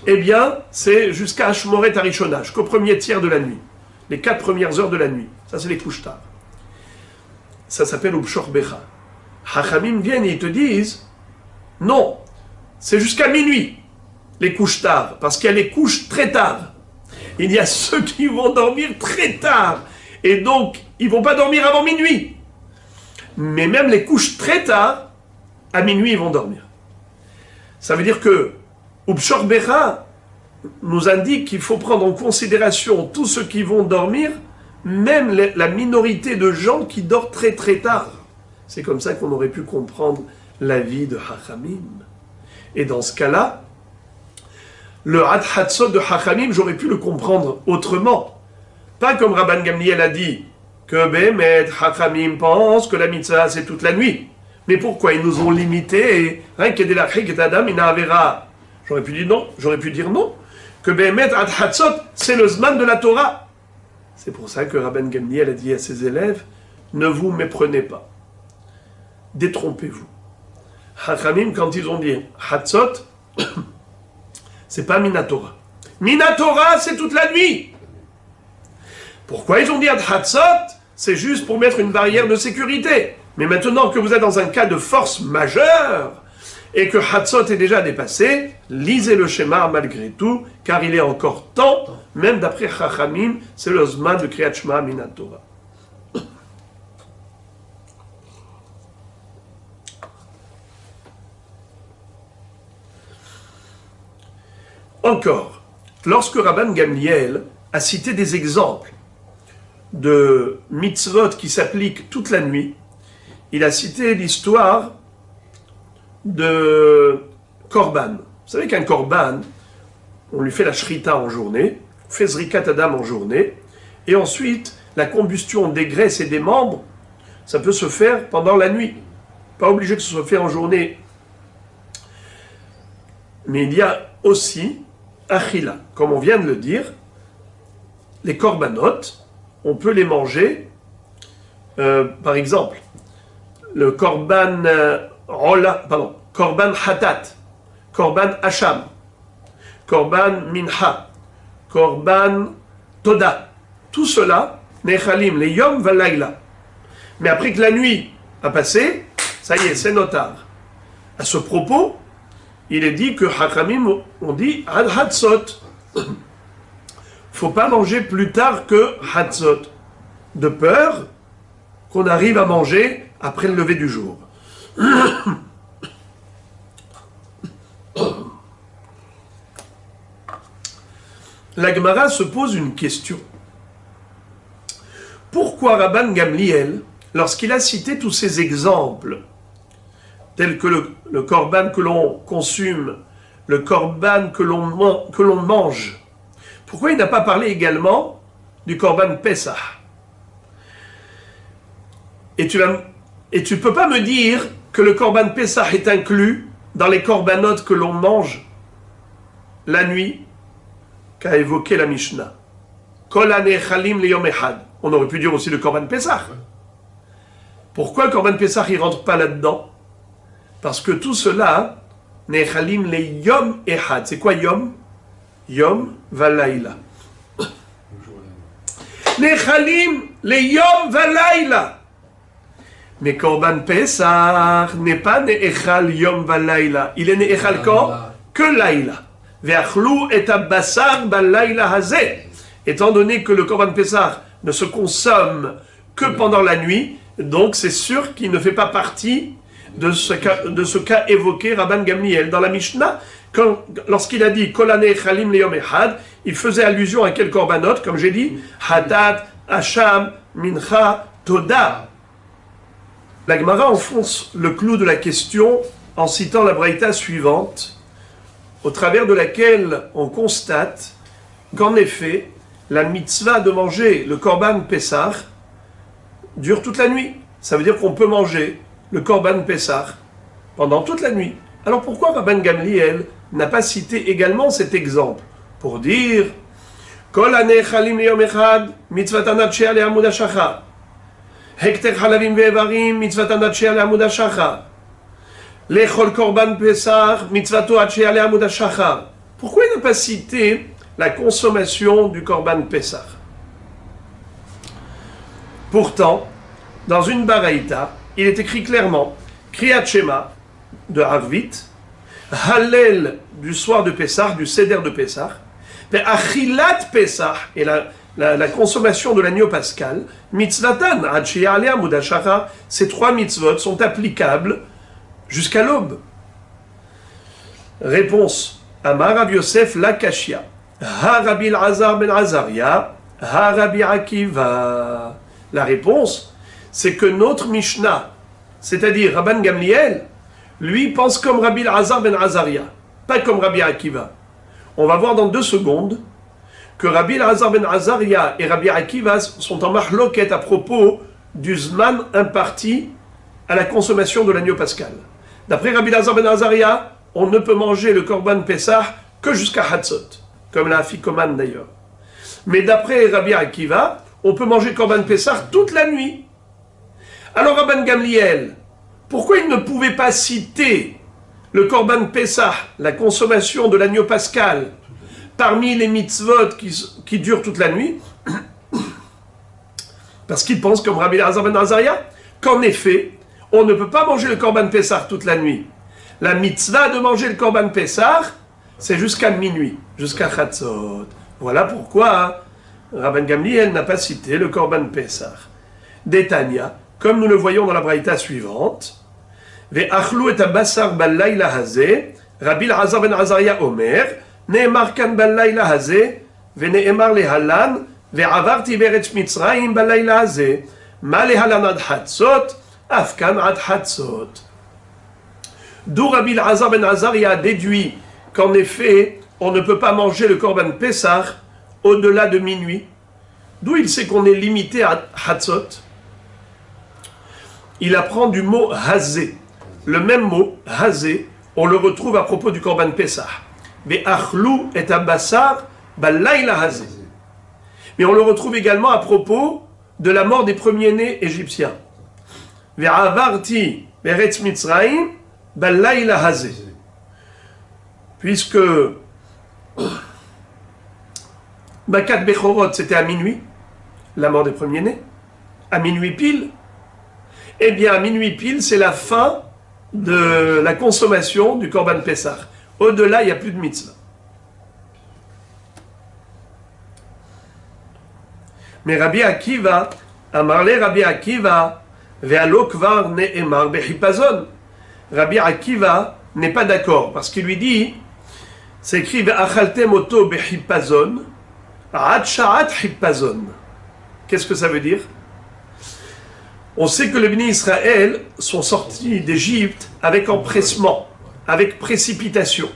eh bien, c'est jusqu'à Ashmoret Arishona, jusqu'au premier tiers de la nuit. Les 4 premières heures de la nuit. Ça, c'est les couche-tard. Ça s'appelle Ubshor Becha. Hachamim viennent et ils te disent, non, c'est jusqu'à minuit, les couches tard, parce qu'il y a les couches très tard. Il y a ceux qui vont dormir très tard, et donc, ils ne vont pas dormir avant minuit. Mais même les couches très tard, à minuit, ils vont dormir. Ça veut dire que Ubshor Becha nous indique qu'il faut prendre en considération tous ceux qui vont dormir, même la minorité de gens qui dorment très très tard. C'est comme ça qu'on aurait pu comprendre la vie de Hachamim. Et dans ce cas-là, le Hatzot de Hachamim, j'aurais pu le comprendre autrement. Pas comme Rabban Gamliel a dit, que Bémet, Hachamim pense que la mitzvah c'est toute la nuit. Mais pourquoi ils nous ont limité et rien que de la et Adam, il n'avera. J'aurais pu dire non. Que Bémet, Hatzot, c'est le Zman de la Torah. C'est pour ça que Rabban Gamliel a dit à ses élèves, ne vous méprenez pas. Détrompez-vous. Hachamim, quand ils ont dit Hatzot, c'est pas Minatora. Minatora, c'est toute la nuit. Pourquoi ils ont dit Hatzot? C'est juste pour mettre une barrière de sécurité. Mais maintenant que vous êtes dans un cas de force majeure et que Hatzot est déjà dépassé, lisez le schéma malgré tout, car il est encore temps, même d'après Hachamim, c'est le Zman de Kriyat Shema Minatora. Encore, lorsque Rabban Gamliel a cité des exemples de mitzvot qui s'appliquent toute la nuit, il a cité l'histoire de Korban. Vous savez qu'un Korban, on lui fait la shrita en journée, on fait Zrikat Adam en journée, et ensuite, la combustion des graisses et des membres, ça peut se faire pendant la nuit. Pas obligé que ce soit fait en journée. Mais il y a aussi Achila, comme on vient de le dire, les korbanot, on peut les manger, par exemple, le korban korban hatat, korban hacham, korban minha, korban toda, tout cela, nechalim, les yom valayla. Mais après que la nuit a passé, ça y est, c'est notard. À ce propos, il est dit que Hachamim ont dit Ad Hatzot. Faut pas manger plus tard que Hatzot. De peur qu'on arrive à manger après le lever du jour. La Gemara se pose une question. Pourquoi Rabban Gamliel, lorsqu'il a cité tous ces exemples, tels que le korban que l'on consomme, le korban que l'on mange, pourquoi il n'a pas parlé également du korban Pesach? Et tu ne peux pas me dire que le korban Pesach est inclus dans les korbanot que l'on mange la nuit qu'a évoqué la Mishnah. Kol hanechalim leyom echad. On aurait pu dire aussi le korban Pesach. Pourquoi le korban Pesach ne rentre pas là-dedans? Parce que tout cela, nechalim le yom echad. C'est quoi yom? Yom valayla. Nechalim le yom valayla. Mais korban Pesach n'est pas neechal yom valayla. Il est neechal quand? Que laïla. Ve'achlou et abassar balayla hazeh. Étant donné que le korban Pesach ne se consomme que pendant la nuit, donc c'est sûr qu'il ne fait pas partie de ce qu'a évoqué Rabban Gamliel dans la Mishnah, lorsqu'il a dit Kol hanechalim leyom echad, il faisait allusion à quel korbanot, comme j'ai dit, Hatat, Hacham, Mincha, Toda. La Gemara enfonce le clou de la question en citant la braïta suivante, au travers de laquelle on constate qu'en effet, la mitzvah de manger le Korban Pessah dure toute la nuit. Ça veut dire qu'on peut manger le Korban Pessah pendant toute la nuit. Alors pourquoi Rabban Gamliel n'a pas cité également cet exemple pour dire Kol hanechalim leyom echad mitzvatan ad she'aleh amud hashachar hekter halavim ve'evarim mitzvatan ad she'aleh amud hashachar lechol korban pesach mitzvato ad she'aleh amud hashachar. Pourquoi il n'a pas cité la consommation du Korban Pessah? Pourtant, dans une baraïta, il est écrit clairement Kriyat Shema de Arvit, Hallel du soir de Pessah, du Seder de Pessah, Achilat Pessah et la consommation de l'agneau pascal, Mitzvatan ad she'aleh amud hashachar, ces trois mitzvot sont applicables jusqu'à l'aube. Réponse Amar Rabbi Yosef Lakashia. Ha Rabbi Elazar ben Azaria, Ha Rabbi Akiva. La réponse, c'est que notre Mishnah, c'est-à-dire Rabban Gamliel, lui pense comme Rabbi Elazar ben Azaria, pas comme Rabbi Akiva. On va voir dans 2 secondes que Rabbi Elazar ben Azaria et Rabbi Akiva sont en mahloket à propos du zman imparti à la consommation de l'agneau pascal. D'après Rabbi Elazar ben Azaria, on ne peut manger le Korban Pessah que jusqu'à Hatzot, comme l'a Afikoman d'ailleurs. Mais d'après Rabbi Akiva, on peut manger Korban Pessah toute la nuit. Alors Rabban Gamliel, pourquoi il ne pouvait pas citer le Korban Pessah, la consommation de l'agneau pascal, parmi les mitzvot qui durent toute la nuit? Parce qu'il pense, comme Rabbi Elazar ben Azaria, qu'en effet, on ne peut pas manger le Korban Pessah toute la nuit. La mitzvah de manger le Korban Pessah, c'est jusqu'à minuit, jusqu'à Chatzot. Voilà pourquoi Rabban Gamliel n'a pas cité le Korban Pessah. Détania, comme nous le voyons dans la braïta suivante, Ve'achlou et abasar ballayla hazeh, Rabbi Elazar ben Azaria omer, ne'emar kan ballayla hazeh, ve'ne'emar lehalan, ve'avarti beretz Mitzrayim ballayla hazeh, ma lehalan ad Hatzot, afkan ad Hatzot. D'où Rabbi Elazar ben Azaria a déduit qu'en effet, on ne peut pas manger le Korban Pessah au-delà de minuit. D'où il sait qu'on est limité à Hatzot. Il apprend du mot hazé. Le même mot, hazé, on le retrouve à propos du Korban Pessah. Ve'achlou et abasar ballayla hazé. Mais on le retrouve également à propos de la mort des premiers-nés égyptiens. Ve'avarti beretz Mitzrayim ballayla hazé. Puisque Bakat Bechorot, c'était à minuit, la mort des premiers-nés, à minuit pile. Eh bien, à minuit pile, c'est la fin de la consommation du Korban Pessah. Au-delà, il n'y a plus de mitzvah. Mais Rabbi Akiva, Amarle Rabbi Akiva, Ve'alo kvar ne'emar bechipazon. Rabbi Akiva n'est pas d'accord, parce qu'il lui dit, c'est écrit Ve'achaltem oto bechipazon, ad sha'at chipazon. Qu'est-ce que ça veut dire? On sait que les bénis Israël sont sortis d'Égypte avec empressement, avec précipitation.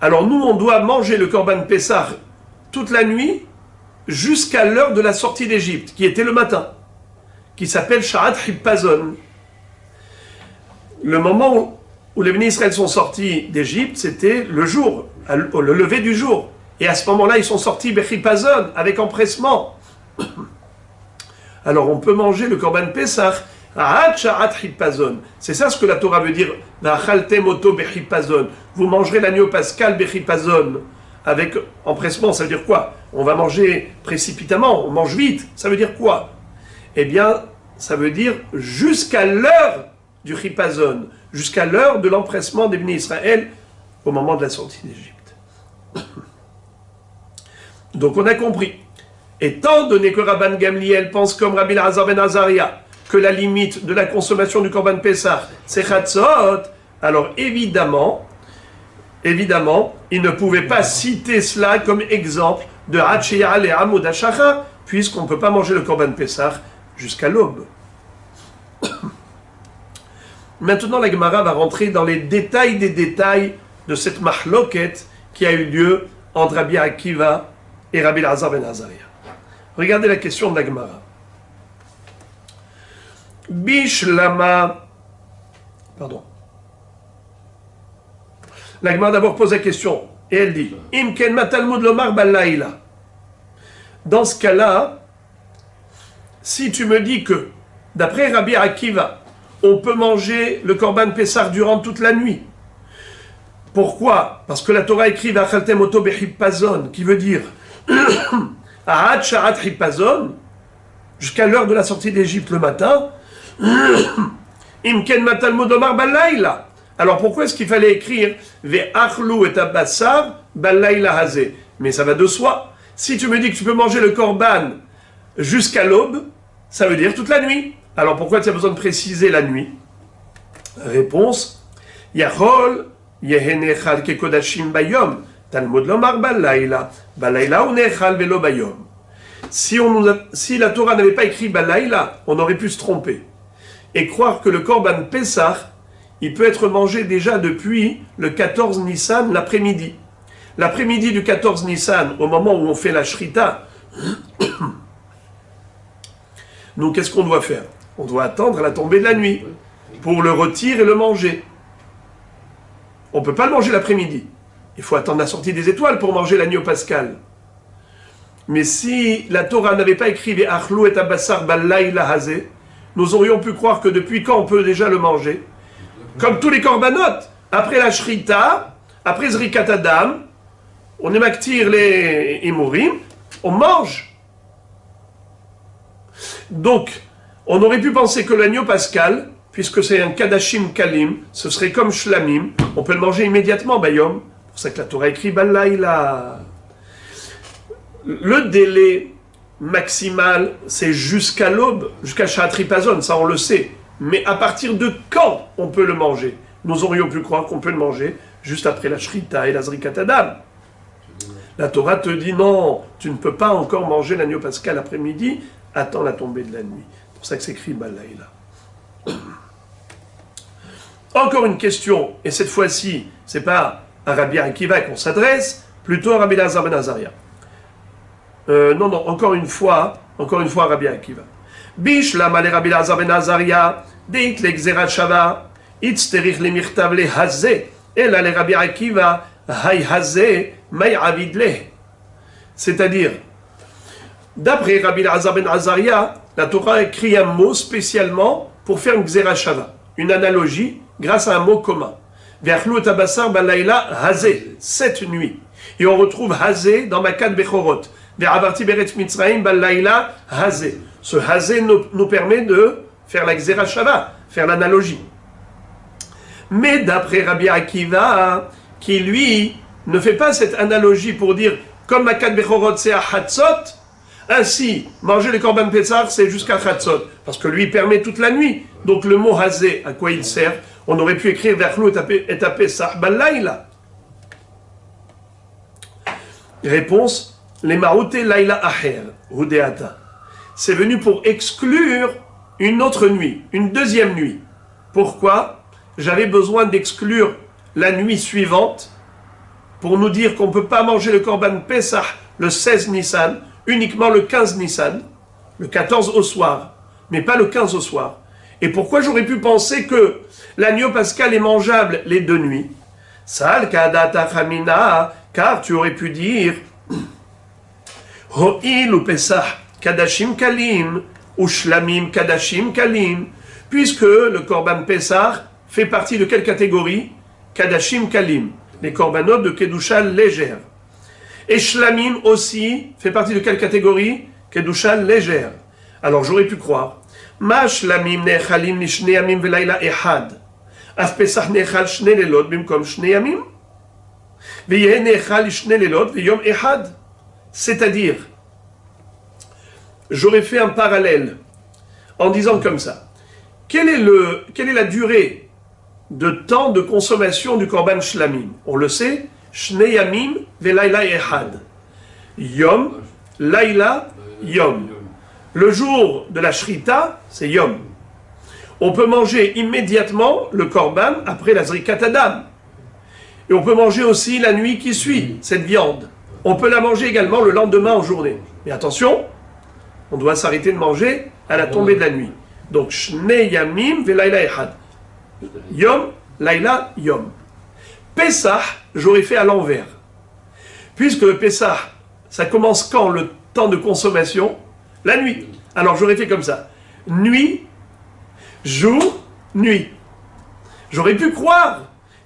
Alors nous, on doit manger le Korban Pessah toute la nuit jusqu'à l'heure de la sortie d'Égypte, qui était le matin, qui s'appelle Sha'at Hippazon. Le moment où les bénis Israël sont sortis d'Égypte, c'était le jour, le lever du jour. Et à ce moment-là, ils sont sortis Bechipazon, avec empressement. Alors on peut manger le Korban Pessah à Sha'at Hippazon. C'est ça ce que la Torah veut dire. Vous mangerez l'agneau pascal Bechipazon avec empressement. Ça veut dire quoi? On va manger précipitamment, on mange vite. Ça veut dire quoi? Eh bien, ça veut dire jusqu'à l'heure du Hippazon, jusqu'à l'heure de l'empressement des bénis Israël au moment de la sortie d'Égypte. Donc on a compris. Étant donné que Rabban Gamliel pense comme Rabbi Elazar ben Azaria que la limite de la consommation du Korban Pessah c'est Chatzot, alors évidemment, il ne pouvait pas citer cela comme exemple de Hatsheyal et Amud Hashachar, puisqu'on ne peut pas manger le Korban Pessah jusqu'à l'aube. Maintenant, la Gemara va rentrer dans les détails des détails de cette mahloket qui a eu lieu entre Rabbi Akiva et Rabbi Elazar ben Azaria. Regardez la question de la Gemara. Bishlama. Pardon. La Gemara d'abord pose la question et elle dit Imken matalmud lomar balaïla. Dans ce cas-là, si tu me dis que, d'après Rabbi Akiva, on peut manger le Korban Pessah durant toute la nuit. Pourquoi? Parce que la Torah écrit V'achaltem oto bechipazon, qui veut dire Ahat sharat hipazon, jusqu'à l'heure de la sortie d'Égypte le matin. Imken matalmud lomar balaïla. Alors pourquoi est-ce qu'il fallait écrire Ve'achlu et abassar balaïla hazé? Mais ça va de soi. Si tu me dis que tu peux manger le korban jusqu'à l'aube, ça veut dire toute la nuit. Alors pourquoi tu as besoin de préciser la nuit? Réponse Yachol yehenechal kekodashim bayom talmud lomar balaïla balaïla unechal velo bayom. Si la Torah n'avait pas écrit balaïla, on aurait pu se tromper et croire que le korban Pessah il peut être mangé déjà depuis le 14 Nissan l'après-midi. L'après-midi du 14 Nissan, au moment où on fait la shrita, nous, qu'est-ce qu'on doit faire? On doit attendre la tombée de la nuit pour le rôtir et le manger. On ne peut pas le manger l'après-midi. Il faut attendre la sortie des étoiles pour manger l'agneau pascal. Mais si la Torah n'avait pas écrit « Ve'achlu et abassar balaïla hazé », nous aurions pu croire que depuis quand on peut déjà le manger? Comme tous les korbanot, après la shrita, après Zrikat Adam, on émactire les imurim, on mange. Donc, on aurait pu penser que l'agneau pascal, puisque c'est un kadashim kalim, ce serait comme shlamim, on peut le manger immédiatement, bayom. C'est pour ça que la Torah écrit balaïla. Le délai maximal, c'est jusqu'à l'aube, jusqu'à Shatripazon, ça on le sait. Mais à partir de quand on peut le manger? Nous aurions pu croire qu'on peut le manger juste après la shrita et la zrikat adam. La Torah te dit non, tu ne peux pas encore manger l'agneau pascal l'après-midi, attends la tombée de la nuit. C'est pour ça que c'est écrit balaïla. Encore une question, et cette fois-ci, c'est pas à Rabbi Akiva qu'on s'adresse, plutôt à Rabbi Elazar ben Azaria. Non, encore une fois à Rabbi Akiva. Bishlama le Rabbi Elazar ben Azaria, deit le gzerat shava, itzterich le mirtav le hazé, ela le Rabbi Akiva, hay hazé, may avid le. C'est-à-dire, d'après Rabbi Elazar ben Azaria, la Torah écrit un mot spécialement pour faire une gzerat shava, une analogie grâce à un mot commun. Ve'achlu et abassar balaïla hazé, cette nuit. Et on retrouve hazé dans Makat Bechorot. Ve'avarti beretz Mitzrayim balaïla hazé. Ce hazé nous permet de faire la gzera shava, faire l'analogie. Mais d'après Rabbi Akiva, qui lui ne fait pas cette analogie pour dire comme Makat Bechorot c'est à Chatzot, ainsi manger le Korban Pessah c'est jusqu'à Chatzot, parce que lui permet toute la nuit. Donc le mot hazé, à quoi il sert? On aurait pu écrire Ve'achlu et Pessah balaïla. Réponse les maouté laïla aher, hudeata. C'est venu pour exclure une autre nuit, une deuxième nuit. Pourquoi? J'avais besoin d'exclure la nuit suivante pour nous dire qu'on ne peut pas manger le Korban Pessah le 16 Nissan, uniquement le 15 Nissan, le 14 au soir, mais pas le 15 au soir. Et pourquoi j'aurais pu penser que l'agneau pascal est mangeable les deux nuits? Sal kadata chamina, car tu aurais pu dire Ho'il ou Pessah kadashim kalim ou shlamim kadashim kalim, puisque le korban Pessah fait partie de quelle catégorie? Kadashim kalim, les korbanot de kedusha légère. Et shlamim aussi fait partie de quelle catégorie? Kedusha légère. Alors j'aurais pu croire Ma shlamim nechalim ni shnei yamim velayla ehad. Af Pesach nechal shnei lelot bimkom shnei yamim. Veyeh nechal shnei lelot veyom ehad. C'est-à-dire, j'aurais fait un parallèle en disant comme ça. Quelle est la durée de temps de consommation du korban shlamim? On le sait, shnei yamim velayla ehad. Yom, layla, yom. Le jour de la shrita, c'est yom. On peut manger immédiatement le korban après la zrikat adam. Et on peut manger aussi la nuit qui suit, cette viande. On peut la manger également le lendemain en journée. Mais attention, on doit s'arrêter de manger à la tombée de la nuit. Donc, Shnei Yamim Velayla Echad. Yom, Laila, Yom. Pessah, j'aurais fait à l'envers. Puisque le Pessah, ça commence quand le temps de consommation? La nuit. Alors j'aurais fait comme ça. Nuit, jour, nuit. J'aurais pu croire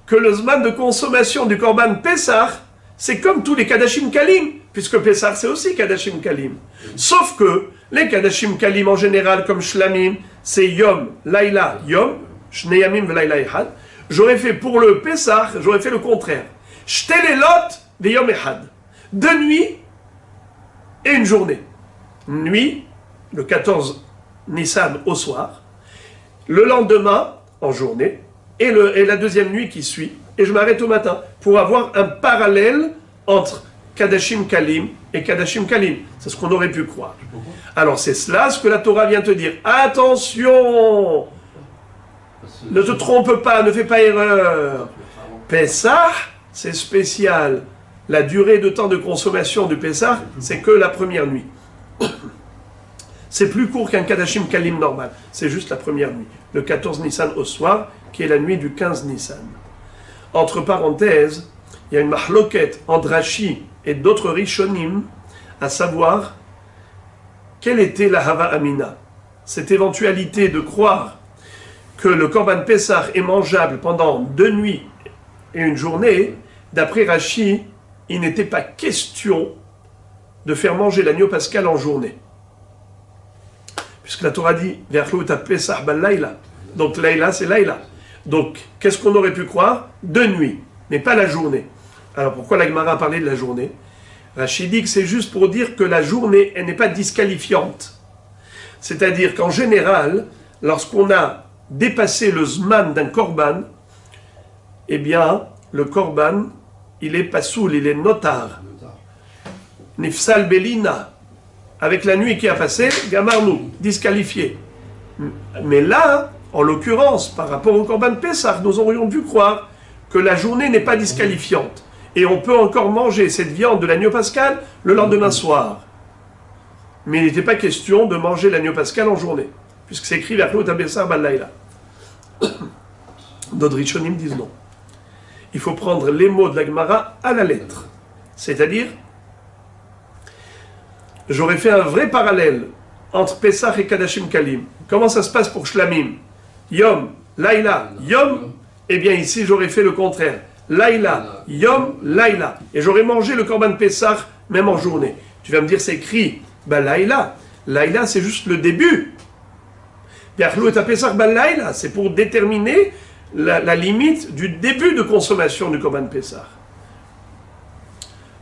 que le zman de consommation du Korban Pessah, c'est comme tous les Kadashim Kalim, puisque Pessah c'est aussi Kadashim Kalim. Sauf que les Kadashim Kalim en général, comme Shlamim, c'est Yom, Laila, Yom, Shneyamim Velayla Echad. J'aurais fait pour le Pessah, j'aurais fait le contraire. Shtelelot Veyom Echad. 2 nuits et une journée. Nuit, le 14 Nissan au soir, le lendemain en journée, et la deuxième nuit qui suit, et je m'arrête au matin, pour avoir un parallèle entre Kadashim Kalim et Kadashim Kalim. C'est ce qu'on aurait pu croire. Alors c'est cela ce que la Torah vient te dire. Attention! Ne te trompe pas, ne fais pas erreur. Pessah, c'est spécial. La durée de temps de consommation du Pessah, c'est que la première nuit. C'est plus court qu'un Kadashim Kalim normal. C'est juste la première nuit. Le 14 Nissan au soir, qui est la nuit du 15 Nissan. Entre parenthèses, il y a une mahloket entre Rashi et d'autres Rishonim, à savoir, quelle était la Hava Amina? Cette éventualité de croire que le Korban Pessah est mangeable pendant 2 nuits et une journée, d'après Rashi, il n'était pas question de faire manger l'agneau pascal en journée. Puisque la Torah dit « Ve'achlu ta Pesach bal Laila ». Donc Laila, c'est Laila. Donc, qu'est-ce qu'on aurait pu croire? 2 nuits, mais pas la journée. Alors pourquoi la Gemara a parlé de la journée? Rashi dit que c'est juste pour dire que la journée, elle n'est pas disqualifiante. C'est-à-dire qu'en général, lorsqu'on a dépassé le zman d'un korban, eh bien, le korban, il est pasoul, il est notar. Nifsal Belina, avec la nuit qui a passé, Gamarnou, disqualifié. Mais là, en l'occurrence, par rapport au Korban Pessah, nous aurions pu croire que la journée n'est pas disqualifiante. Et on peut encore manger cette viande de l'agneau pascal le lendemain soir. Mais il n'était pas question de manger l'agneau pascal en journée, puisque c'est écrit vers Tabessar Balaïla. D'autres Rishonim disent non. Il faut prendre les mots de la Gemara à la lettre. C'est-à-dire, j'aurais fait un vrai parallèle entre Pessah et Kadashim Kalim. Comment ça se passe pour Shlamim? Yom, Laila, Yom. Eh bien ici, j'aurais fait le contraire. Laila, Yom, Laila. Et j'aurais mangé le Korban Pessah même en journée. Tu vas me dire, c'est écrit, Laila. Laila, c'est juste le début. C'est pour déterminer la limite du début de consommation du Korban Pessah.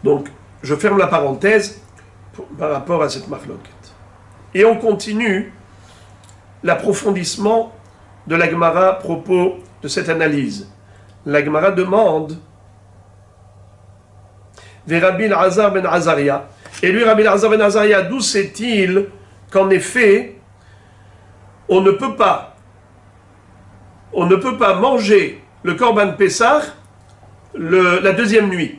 Donc, je ferme la parenthèse par rapport à cette marloquette. Et on continue l'approfondissement de la Gemara à propos de cette analyse. La Gemara demande vers Rabbi Elazar ben Azaria. Et lui, Rabbi Elazar ben Azaria, d'où sait-il qu'en effet, on ne peut pas manger le Korban Pessah la deuxième nuit,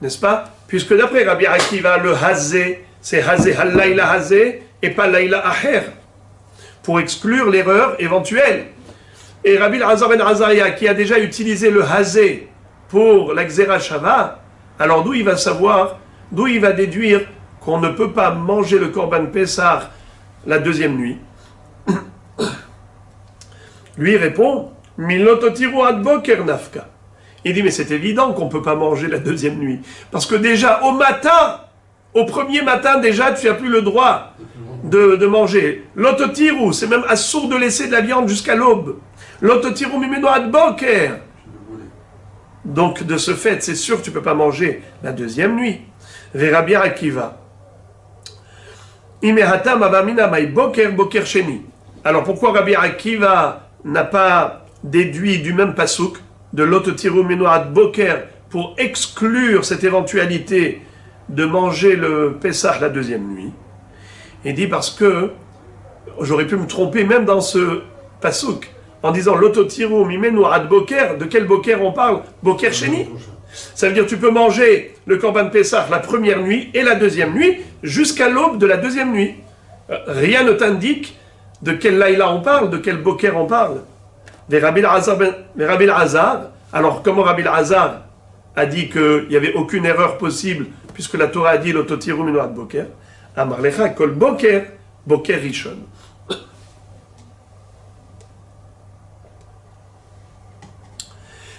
n'est-ce pas? Puisque d'après Rabbi Akiva, le Hazé, c'est Hazé Halaïla Hazé et pas Laïla Aher, pour exclure l'erreur éventuelle. Et Rabbi Elazar ben Azaria, qui a déjà utilisé le Hazé pour la Xera Shava, alors d'où il va savoir, d'où il va déduire qu'on ne peut pas manger le Korban Pessah la deuxième nuit? Lui répond, Milototiru ad boker nafka. Il dit, mais c'est évident qu'on ne peut pas manger la deuxième nuit. Parce que déjà, au matin, au premier matin, déjà, tu n'as plus le droit de manger. Lototiru, c'est même assourd de laisser de la viande jusqu'à l'aube. Lototiru mimeno ad boker. Donc, de ce fait, c'est sûr que tu ne peux pas manger la deuxième nuit. Rabbi Akiva. Imehatam avamina mai boker boker sheni. Alors, pourquoi Rabbi Akiva n'a pas déduit du même pasouk de l'Ototiru Menoat Boker pour exclure cette éventualité de manger le Pessah la deuxième nuit? Il dit parce que j'aurais pu me tromper même dans ce pasouk en disant l'Ototiru Menoat Boker. De quel Boker on parle? Boker Sheni. Ça veut dire que tu peux manger le Korban Pessah la première nuit et la deuxième nuit jusqu'à l'aube de la deuxième nuit. Rien ne t'indique de quel Laïla on parle, de quel Boker on parle. Mais Rabbi Azar, alors comment Rabbi Azar a dit qu'il n'y avait aucune erreur possible puisque la Torah a dit l'ototiru minoat Boker, Amar lecha kol Boker, Boker Rishon.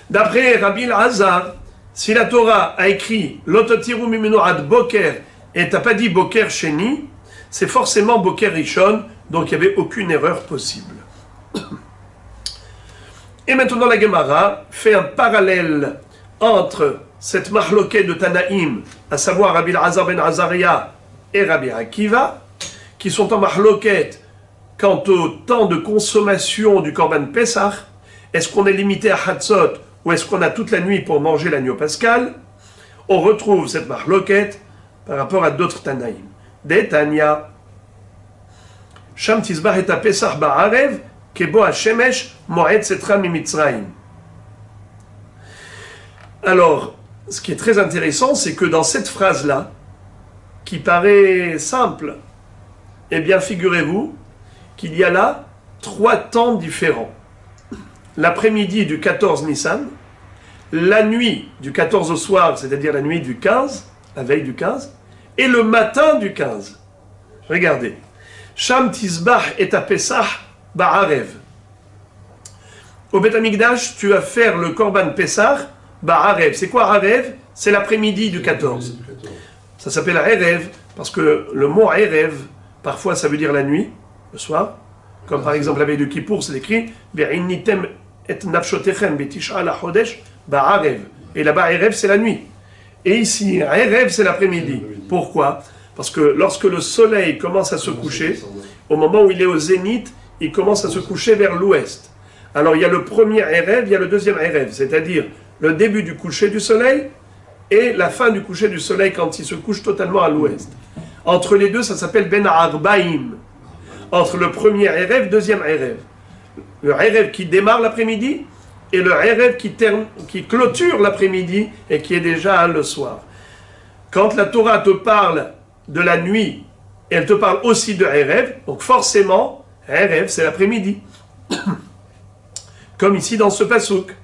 D'après Rabbi Azar, si la Torah a écrit l'ototiru minoat Boker et t'as pas dit Boker Sheni, c'est forcément Boker Rishon, donc il n'y avait aucune erreur possible. Et maintenant la Gemara fait un parallèle entre cette mahloket de Tanaïm, à savoir Rabbi Azar ben Azaria et Rabbi Akiva, qui sont en mahloket quant au temps de consommation du Korban Pessah. Est-ce qu'on est limité à Hatzot ou est-ce qu'on a toute la nuit pour manger l'agneau pascal? On retrouve cette mahloket par rapport à d'autres Tanaïm. Detania, Sham Tizbah et Pesach Ba'arev, Kebo Hashemesh, Moed Setra Mimitzraim. Alors, ce qui est très intéressant, c'est que dans cette phrase-là, qui paraît simple, eh bien, figurez-vous qu'il y a là 3 temps différents. L'après-midi du 14 Nissan, la nuit du 14 au soir, c'est-à-dire la nuit du 15, la veille du 15, et le matin du 15. Regardez. Sham Tizbah et Pesach Ba'arev. Au Beth Amikdash, tu vas faire le Korban Pessah Ba'arev. C'est quoi Arev? C'est l'après-midi du 14. Ça s'appelle Erev, parce que le mot Erev, parfois ça veut dire la nuit, le soir. Comme par exemple la veille de Kippour, c'est écrit Ve'innitem et nafshotechem betisha la chodesh Ba'arev. Et là-bas, Erev, c'est la nuit. Et ici, Erev, c'est l'après-midi. Pourquoi? Parce que lorsque le soleil commence à se coucher, au moment où il est au zénith, il commence à se coucher vers l'ouest. Alors il y a le premier Erev, il y a le deuxième Erev, c'est-à-dire le début du coucher du soleil et la fin du coucher du soleil quand il se couche totalement à l'ouest. Entre les deux, ça s'appelle Ben Arbaïm. Entre le premier Erev, deuxième Erev. Le Erev qui démarre l'après-midi et le Erev qui clôture l'après-midi et qui est déjà le soir. Quand la Torah te parle de la nuit, elle te parle aussi de Erev, donc forcément, Erev, c'est l'après-midi. Comme ici dans ce pasouk.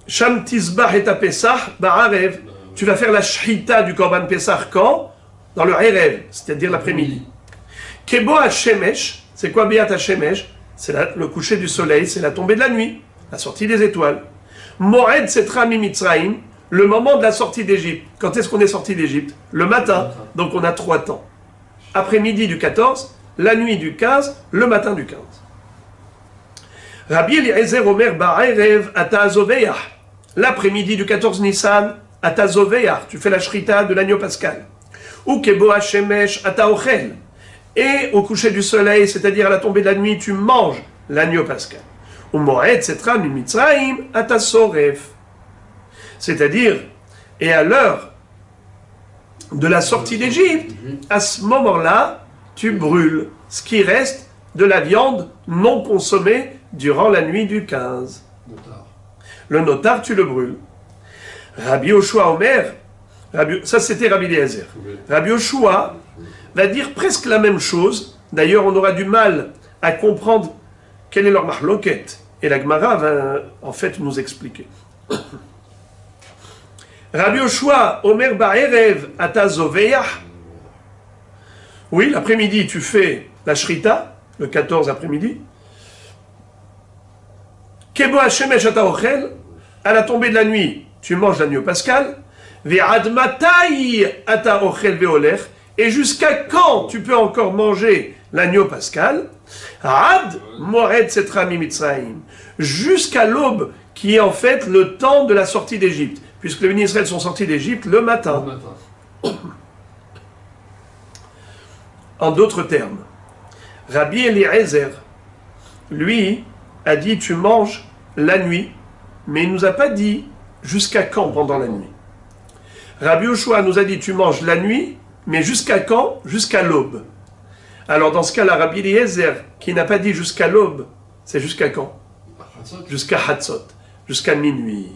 Sham Tizbah et Pesach Ba'arev. Tu vas faire la shhita du Korban Pessah quand? Dans le Erev, c'est-à-dire l'après-midi. Kebo Hashemesh, c'est quoi Beat Hashemesh? C'est le coucher du soleil, c'est la tombée de la nuit, la sortie des étoiles. Moed Setra Mimitzraim, le moment de la sortie d'Égypte. Quand est-ce qu'on est sorti d'Égypte? Le matin. Donc on a 3 temps. Après-midi du 14, la nuit du 15, le matin du 15. Rabbi Eliezer Omer Ba'erev Ata Zoveach. L'après-midi du 14 Nissan, Ata Zoveach. Tu fais la shrita de l'agneau pascal. Ou Kebo Hashemesh Ata Ochel. Et au coucher du soleil, c'est-à-dire à la tombée de la nuit, tu manges l'agneau pascal. Ou Moed Setra Mimitzraim Ata Soref. C'est-à-dire, et à l'heure de la sortie d'Égypte, à ce moment-là, tu brûles ce qui reste de la viande non consommée durant la nuit du 15. Le notar, tu le brûles. Rabbi Yoshua Omer, ça c'était Rabbi Eliezer. Rabbi Yoshua va dire presque la même chose. D'ailleurs, on aura du mal à comprendre quelle est leur mahloket. Et la Gemara va en fait nous expliquer. Rabbi Yoshua Omer Ba'erev Ata Zoveach. Oui, l'après-midi, tu fais la shrita, le 14 après-midi. Kebo Hashemesh Ata Ochel. À la tombée de la nuit, tu manges l'agneau pascal. Ve'ad matai Ata Ochel ve'olech. Et jusqu'à quand tu peux encore manger l'agneau pascal? Ad Moed Setra Mimitzraim. Jusqu'à l'aube, qui est en fait le temps de la sortie d'Égypte. Puisque les bénis Israël sont sortis d'Égypte le matin. En d'autres termes, Rabbi Eliezer, lui, a dit tu manges la nuit, mais il ne nous a pas dit jusqu'à quand pendant la nuit. Rabbi Yoshua nous a dit tu manges la nuit, mais jusqu'à quand? Jusqu'à l'aube. Alors dans ce cas-là, Rabbi Eliezer, qui n'a pas dit jusqu'à l'aube, c'est jusqu'à quand? Jusqu'à Hatzot, jusqu'à minuit.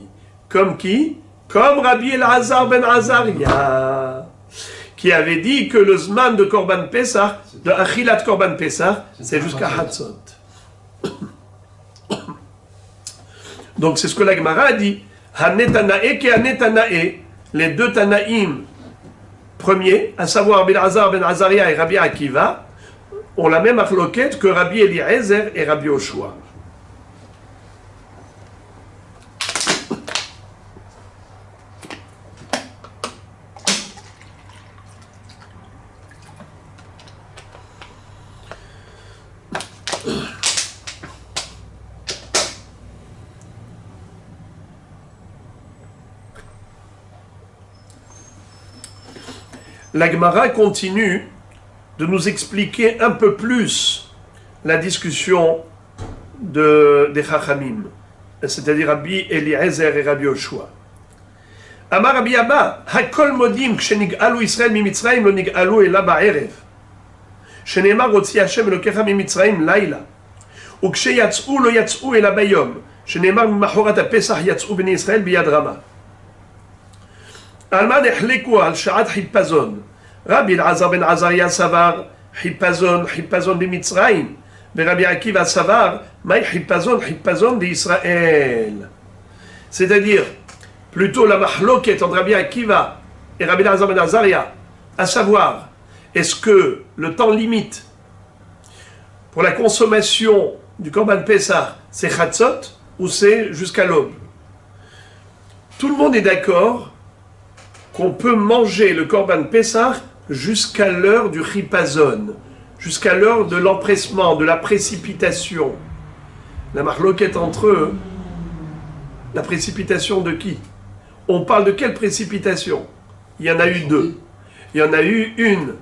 Comme qui? comme Rabbi Elazar ben Azaria, qui avait dit que le Zman de Korban Pesach, de Achilat Korban Pesach, c'est jusqu'à Hatzot. Donc c'est ce que la Gemara a dit. Hanetanae ke Hanetanae, les deux Tanaïm premiers, à savoir Rabbi Elazar ben Azaria et Rabbi Akiva, ont la même achloket que Rabbi Eliezer et Rabbi Yoshua. La Gemara continue de nous expliquer un peu plus la discussion des Chachamim, c'est-à-dire Rabbi Eliezer et Rabbi Yoshua. Amar Rabbi Abba, Hakol modim kshenig'alu Israël mimitzrayim lo nig'alu ela ba'erev. Shenemar hotzi Hashem elokecha mimitzrayim laila. Uksheyatz'u lo yatz'u ela bayom. Shenemar mimachorat hapesach yatz'u bnei Israël biyad rama. Alma nehleku al sha'at hippazon. Rabbi Elazar ben Azaria savar hippazon bimitzrayim. Rabbi Akiva savar mai hippazon d'Israël. C'est-à-dire, plutôt la mahloket entre Rabbi Akiva et Rabbi Elazar ben Azaria, à savoir, est-ce que le temps limite pour la consommation du Korban Pessah, c'est Chatzot ou c'est jusqu'à l'aube? Tout le monde est d'accord qu'on peut manger le Korban Pessah jusqu'à l'heure du Chipazon, jusqu'à l'heure de l'empressement, de la précipitation. La marloquette entre eux, la précipitation de qui? On parle de quelle précipitation? Il y en a eu deux. Il y en a eu une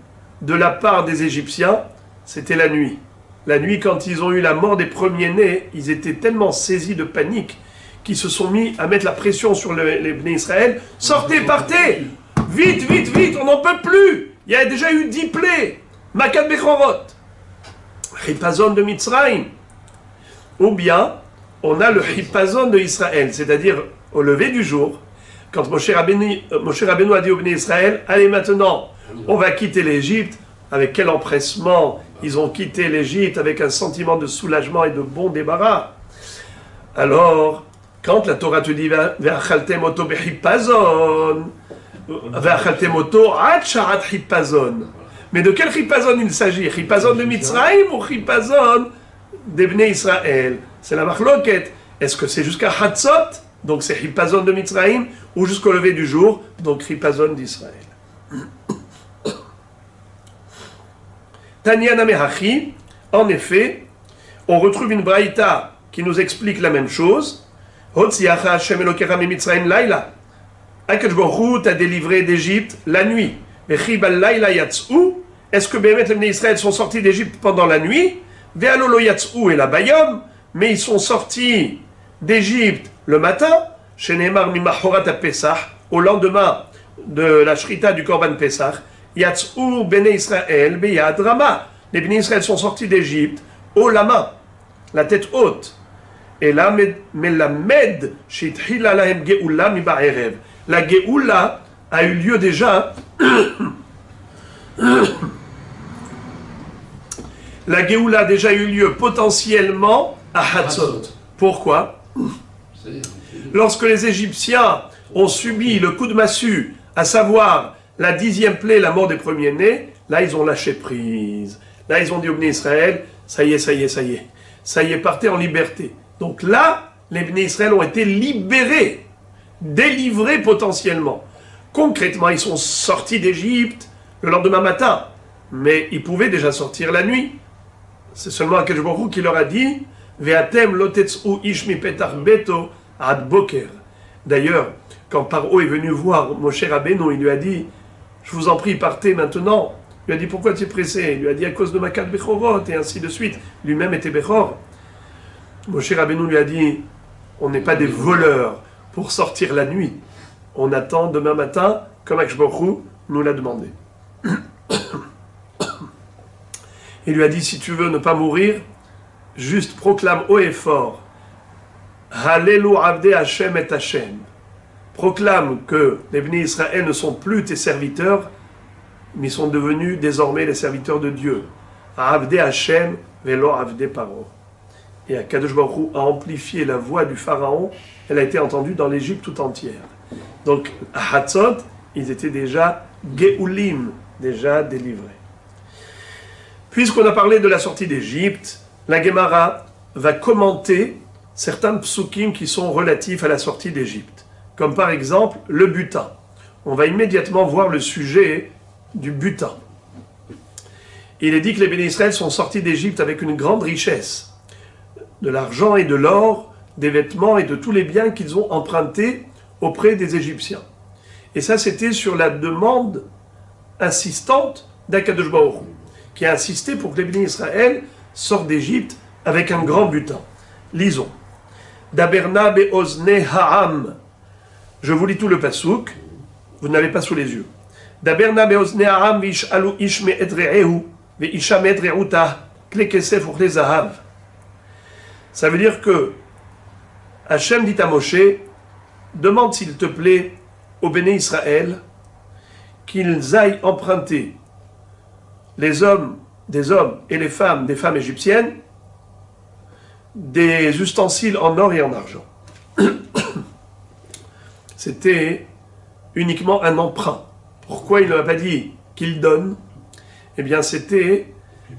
de la part des Égyptiens, c'était la nuit. La nuit, quand ils ont eu la mort des premiers-nés, ils étaient tellement saisis de panique qu'ils se sont mis à mettre la pression sur les Bnei Israël. Sortez, partez! Vite, vite, vite, on n'en peut plus! Il y a déjà eu 10 plaies. Makat Bechorot. Chipazon de Mitzrayim. Ou bien, on a le Chipazon de Israël, c'est-à-dire au lever du jour, quand Moshe Rabbeinu a dit au Bnei Israël, allez maintenant, on va quitter l'Égypte. Avec quel empressement ils ont quitté l'Égypte, avec un sentiment de soulagement et de bon débarras. Alors, quand la Torah te dit Ve'achaltem oto bechipazon, Ve'achaltem oto ad sharat chipazon. Mais de quel chipazon il s'agit? Chipazon de Mitzrayim ou chipazon des Bnei Israël? C'est la machloket. Est-ce que c'est jusqu'à Hatzot, donc c'est chipazon de Mitzrayim, ou jusqu'au lever du jour, donc chipazon d'Israël? Tanyana Mehachi, en effet, on retrouve une braïta qui nous explique la même chose. Hotziacha Hashem Elokecha mimitzrayim laila. Akadosh Baruch Hu t'a délivré d'Égypte la nuit. Vechibal laila yatz'u. Est-ce que Bémet les Bnei Israël sont sortis d'Égypte pendant la nuit? Ve'alolo yatz'u et la bayom. Mais ils sont sortis d'Égypte le matin. Shenemar mimachorat ha-Pesach. Au lendemain de la shrita du Korban Pesach. Yatz'u Bnei Israël beyad rama. Les Bnei Israël sont sortis d'Égypte haut la main, la tête haute. Et là, melamed shithila lahem geoula mi ba'erev. La geoula a eu lieu déjà. La geoula a déjà eu lieu potentiellement à Hatzot. Pourquoi? Lorsque les Égyptiens ont subi le coup de massue, à savoir la 10e plaie, la mort des premiers-nés, là ils ont lâché prise. Là ils ont dit au Bnei Israël, ça y est, partez en liberté. Donc là, les Bnei Israël ont été libérés, délivrés potentiellement. Concrètement, ils sont sortis d'Égypte le lendemain matin, mais ils pouvaient déjà sortir la nuit. C'est seulement Akadosh Baruch Hu qui leur a dit, Ve'atem lo tetz'u ish mi petach beto ad boker. D'ailleurs, quand Paro est venu voir Moshe Rabbeinu, il lui a dit, je vous en prie, partez maintenant. Il lui a dit, pourquoi tu es pressé? Il lui a dit, à cause de Makat Bechorot, et ainsi de suite. Lui-même était Bechor. Moshe Rabbeinu lui a dit, on n'est pas des voleurs pour sortir la nuit. On attend demain matin, comme Akadosh Baruch Hu nous l'a demandé. Il lui a dit, si tu veux ne pas mourir, juste proclame haut et fort, Hallelu Abde Hashem et Hashem. proclame que les Béné Israël ne sont plus tes serviteurs, mais sont devenus désormais les serviteurs de Dieu. Avde Hashem velo avde Paro. Et Akadosh Baruch Hu a amplifié la voix du pharaon, elle a été entendue dans l'Égypte tout entière. Donc, à Hatzot, ils étaient déjà Geulim, déjà délivrés. Puisqu'on a parlé de la sortie d'Égypte, la Gemara va commenter certains psukim qui sont relatifs à la sortie d'Égypte. Comme par exemple le butin. On va immédiatement voir le sujet du butin. Il est dit que les Béné Israël sont sortis d'Égypte avec une grande richesse, de l'argent et de l'or, des vêtements et de tous les biens qu'ils ont empruntés auprès des Égyptiens. Et ça, c'était sur la demande insistante d'Akadosh Baruch Hu, qui a insisté pour que les Béné Israël sortent d'Égypte avec un grand butin. Lisons. Daberna be'ozne ha'am. Je vous lis tout le pasouk, vous n'avez pas sous les yeux. Daberna be'ozne ha'am v'ish'alu ish me'ed re'ehu ve'isha me'ed re'uta kle kesef uchle zahav. Ça veut dire que Hachem dit à Moshe, demande s'il te plaît aux Béné Israël qu'ils aillent emprunter les hommes, des hommes et les femmes, des femmes égyptiennes, des ustensiles en or et en argent. C'était uniquement un emprunt. Pourquoi il ne m'a pas dit qu'il donne? Eh bien, c'était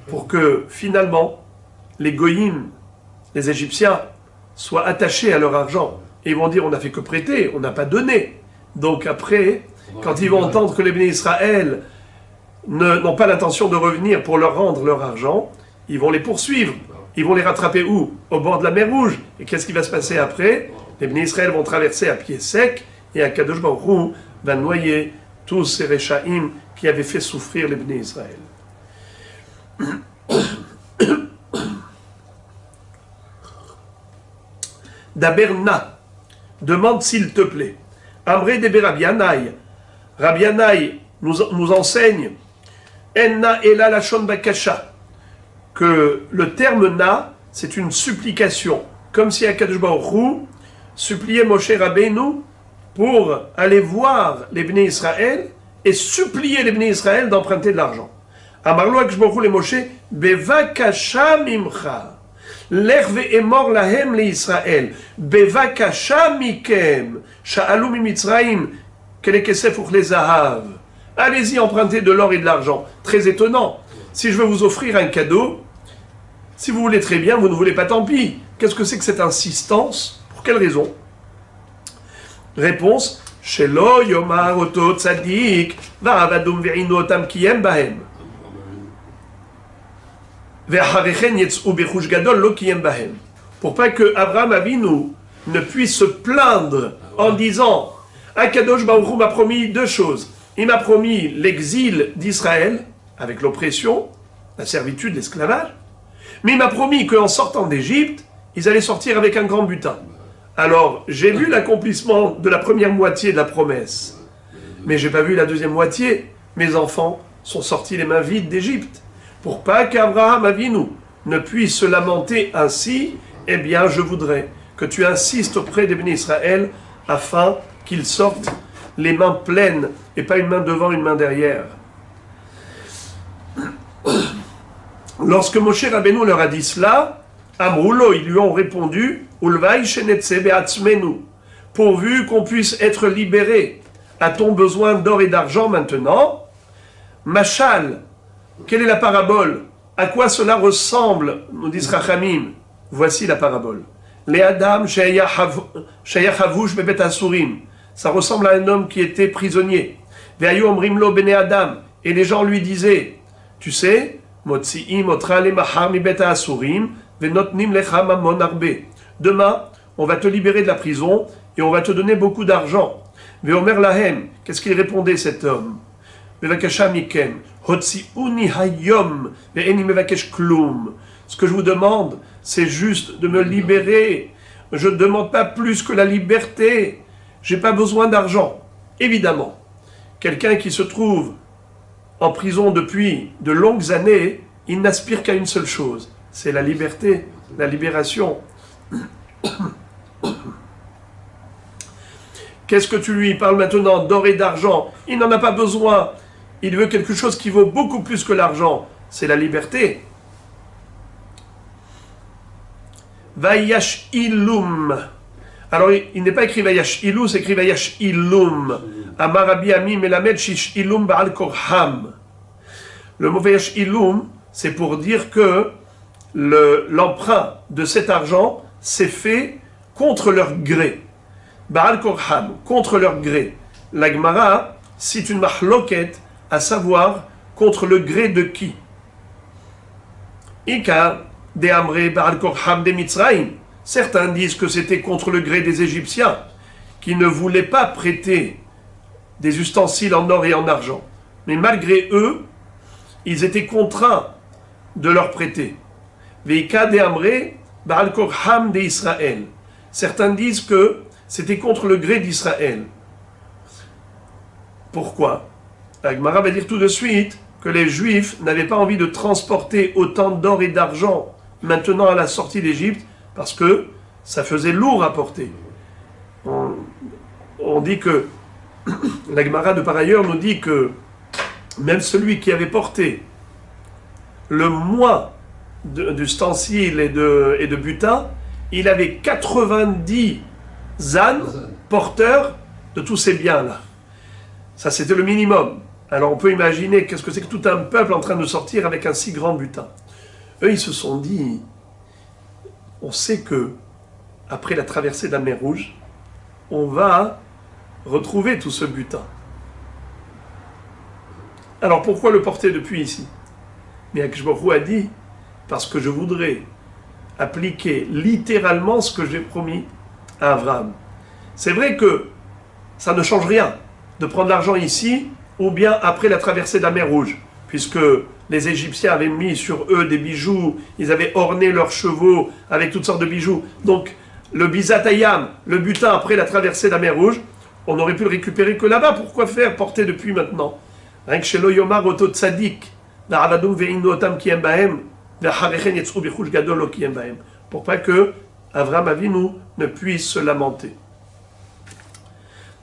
pour que finalement les goyim, les Égyptiens, soient attachés à leur argent. Et ils vont dire, on n'a fait que prêter, on n'a pas donné. Donc après, quand ils vont entendre que les Béné Israël n'ont pas l'intention de revenir pour leur rendre leur argent, ils vont les poursuivre. Ils vont les rattraper où? Au bord de la mer Rouge. Et qu'est-ce qui va se passer après? Les Béné Israël vont traverser à pied sec, et Akadosh Baruch Hu va noyer tous ces Réchaïm qui avaient fait souffrir les Béné Israël. Daberna, demande s'il te plaît. Amré de Rabbi Yanaï. Rabbi Yanaï nous enseigne Enna ela lashon bakasha, que le terme na, c'est une supplication, comme si Akadosh Baruch Hu suppliait Moshe Rabbeinu pour aller voir les Béné Israël et supplier les Béné Israël d'emprunter de l'argent. Amarlo Akadosh Baruch Hu le Moshe bevakasha mimcha. L'herve est mort lahem le Israël. Bevakasha mikem. Sha'alu mimitzraim. Kele kesef uchle zahav. Allez-y, empruntez de l'or et de l'argent. Très étonnant. Si je veux vous offrir un cadeau, si vous voulez très bien, vous ne voulez pas, tant pis. Qu'est-ce que c'est que cette insistance? Pour quelle raison? Réponse. Shelo yomar oto tzadik. Va'avadum ve'inu otam kiyem bahem. Pour pas que Abraham Avinu ne puisse se plaindre en disant Akadosh Baruch Hu m'a promis deux choses. Il m'a promis l'exil d'Israël avec l'oppression, la servitude, l'esclavage, mais il m'a promis qu'en sortant d'Égypte, ils allaient sortir avec un grand butin. Alors, j'ai vu l'accomplissement de la première moitié de la promesse, mais j'ai pas vu la deuxième moitié. Mes enfants sont sortis les mains vides d'Égypte. Pour pas qu'Abraham Avinu ne puisse se lamenter ainsi, eh bien, je voudrais que tu insistes auprès des Béné Israël afin qu'ils sortent les mains pleines et pas une main devant, une main derrière. Lorsque Moshe Rabbeinu leur a dit cela, Amroulo, ils lui ont répondu, Ulvai shenetze be'atzmenu, pourvu qu'on puisse être libéré. A-t-on besoin d'or et d'argent maintenant? Machal, quelle est la parabole? À quoi cela ressemble? Nous disent Rachamim. Voici la parabole. Les Adam Shayachavush bebet asurim. Ça ressemble à un homme qui était prisonnier. Ve'ayu omrimlo bene Adam. Et les gens lui disaient, tu sais, Motzi'im otra le mahar mibet asurim ve'notnim lecha mamon arbe. Demain, on va te libérer de la prison et on va te donner beaucoup d'argent. Ve'omer lahem. Qu'est-ce qu'il répondait cet homme? Bevakasha mikem. Hotzi'uni hayom ve'eni mevakesh klum. Ce que je vous demande, c'est juste de me libérer. Je ne demande pas plus que la liberté. Je n'ai pas besoin d'argent. Évidemment, quelqu'un qui se trouve en prison depuis de longues années, il n'aspire qu'à une seule chose, c'est la liberté, la libération. Qu'est-ce que tu lui parles maintenant d'or et d'argent? Il n'en a pas besoin. Il veut quelque chose qui vaut beaucoup plus que l'argent. C'est la liberté. Vayash ilum. Alors, il n'est pas écrit Vayash ilou, c'est écrit Vayash ilum. Amar Rabbi Ami Melamed Shish ilum Baal Korham. Le mot Vayash ilum, c'est pour dire que l'emprunt de cet argent s'est fait contre leur gré. Baal Korham, contre leur gré. La Gemara cite une mahloket, à savoir contre le gré de qui? Ika de Amre Baal Korham de Mitzraïm. Certains disent que c'était contre le gré des Égyptiens, qui ne voulaient pas prêter des ustensiles en or et en argent. Mais malgré eux, ils étaient contraints de leur prêter. Veika de Amre Baal Korham de Israël. Certains disent que c'était contre le gré d'Israël. Pourquoi? La Gemara va dire tout de suite que les Juifs n'avaient pas envie de transporter autant d'or et d'argent maintenant à la sortie d'Égypte, parce que ça faisait lourd à porter. On dit que, la Gemara de par ailleurs nous dit que même celui qui avait porté le moins d'ustensiles et de butin, il avait 90 ânes porteurs de tous ces biens-là. Ça, c'était le minimum. Alors on peut imaginer qu'est-ce que c'est que tout un peuple en train de sortir avec un si grand butin. Eux, ils se sont dit, on sait que après la traversée de la mer Rouge, on va retrouver tout ce butin. Alors pourquoi le porter depuis ici? Mais Akshborou a dit, parce que je voudrais appliquer littéralement ce que j'ai promis à Abraham. C'est vrai que ça ne change rien de prendre l'argent ici ou bien après la traversée de la mer Rouge, puisque les Égyptiens avaient mis sur eux des bijoux, ils avaient orné leurs chevaux avec toutes sortes de bijoux. Donc le bizatayam, le butin après la traversée de la mer Rouge, on aurait pu le récupérer que là-bas. Pourquoi faire porter depuis maintenant? Rien que chez lo yomar oto tzadik, pour pas que Avraham Avinu ne puisse se lamenter.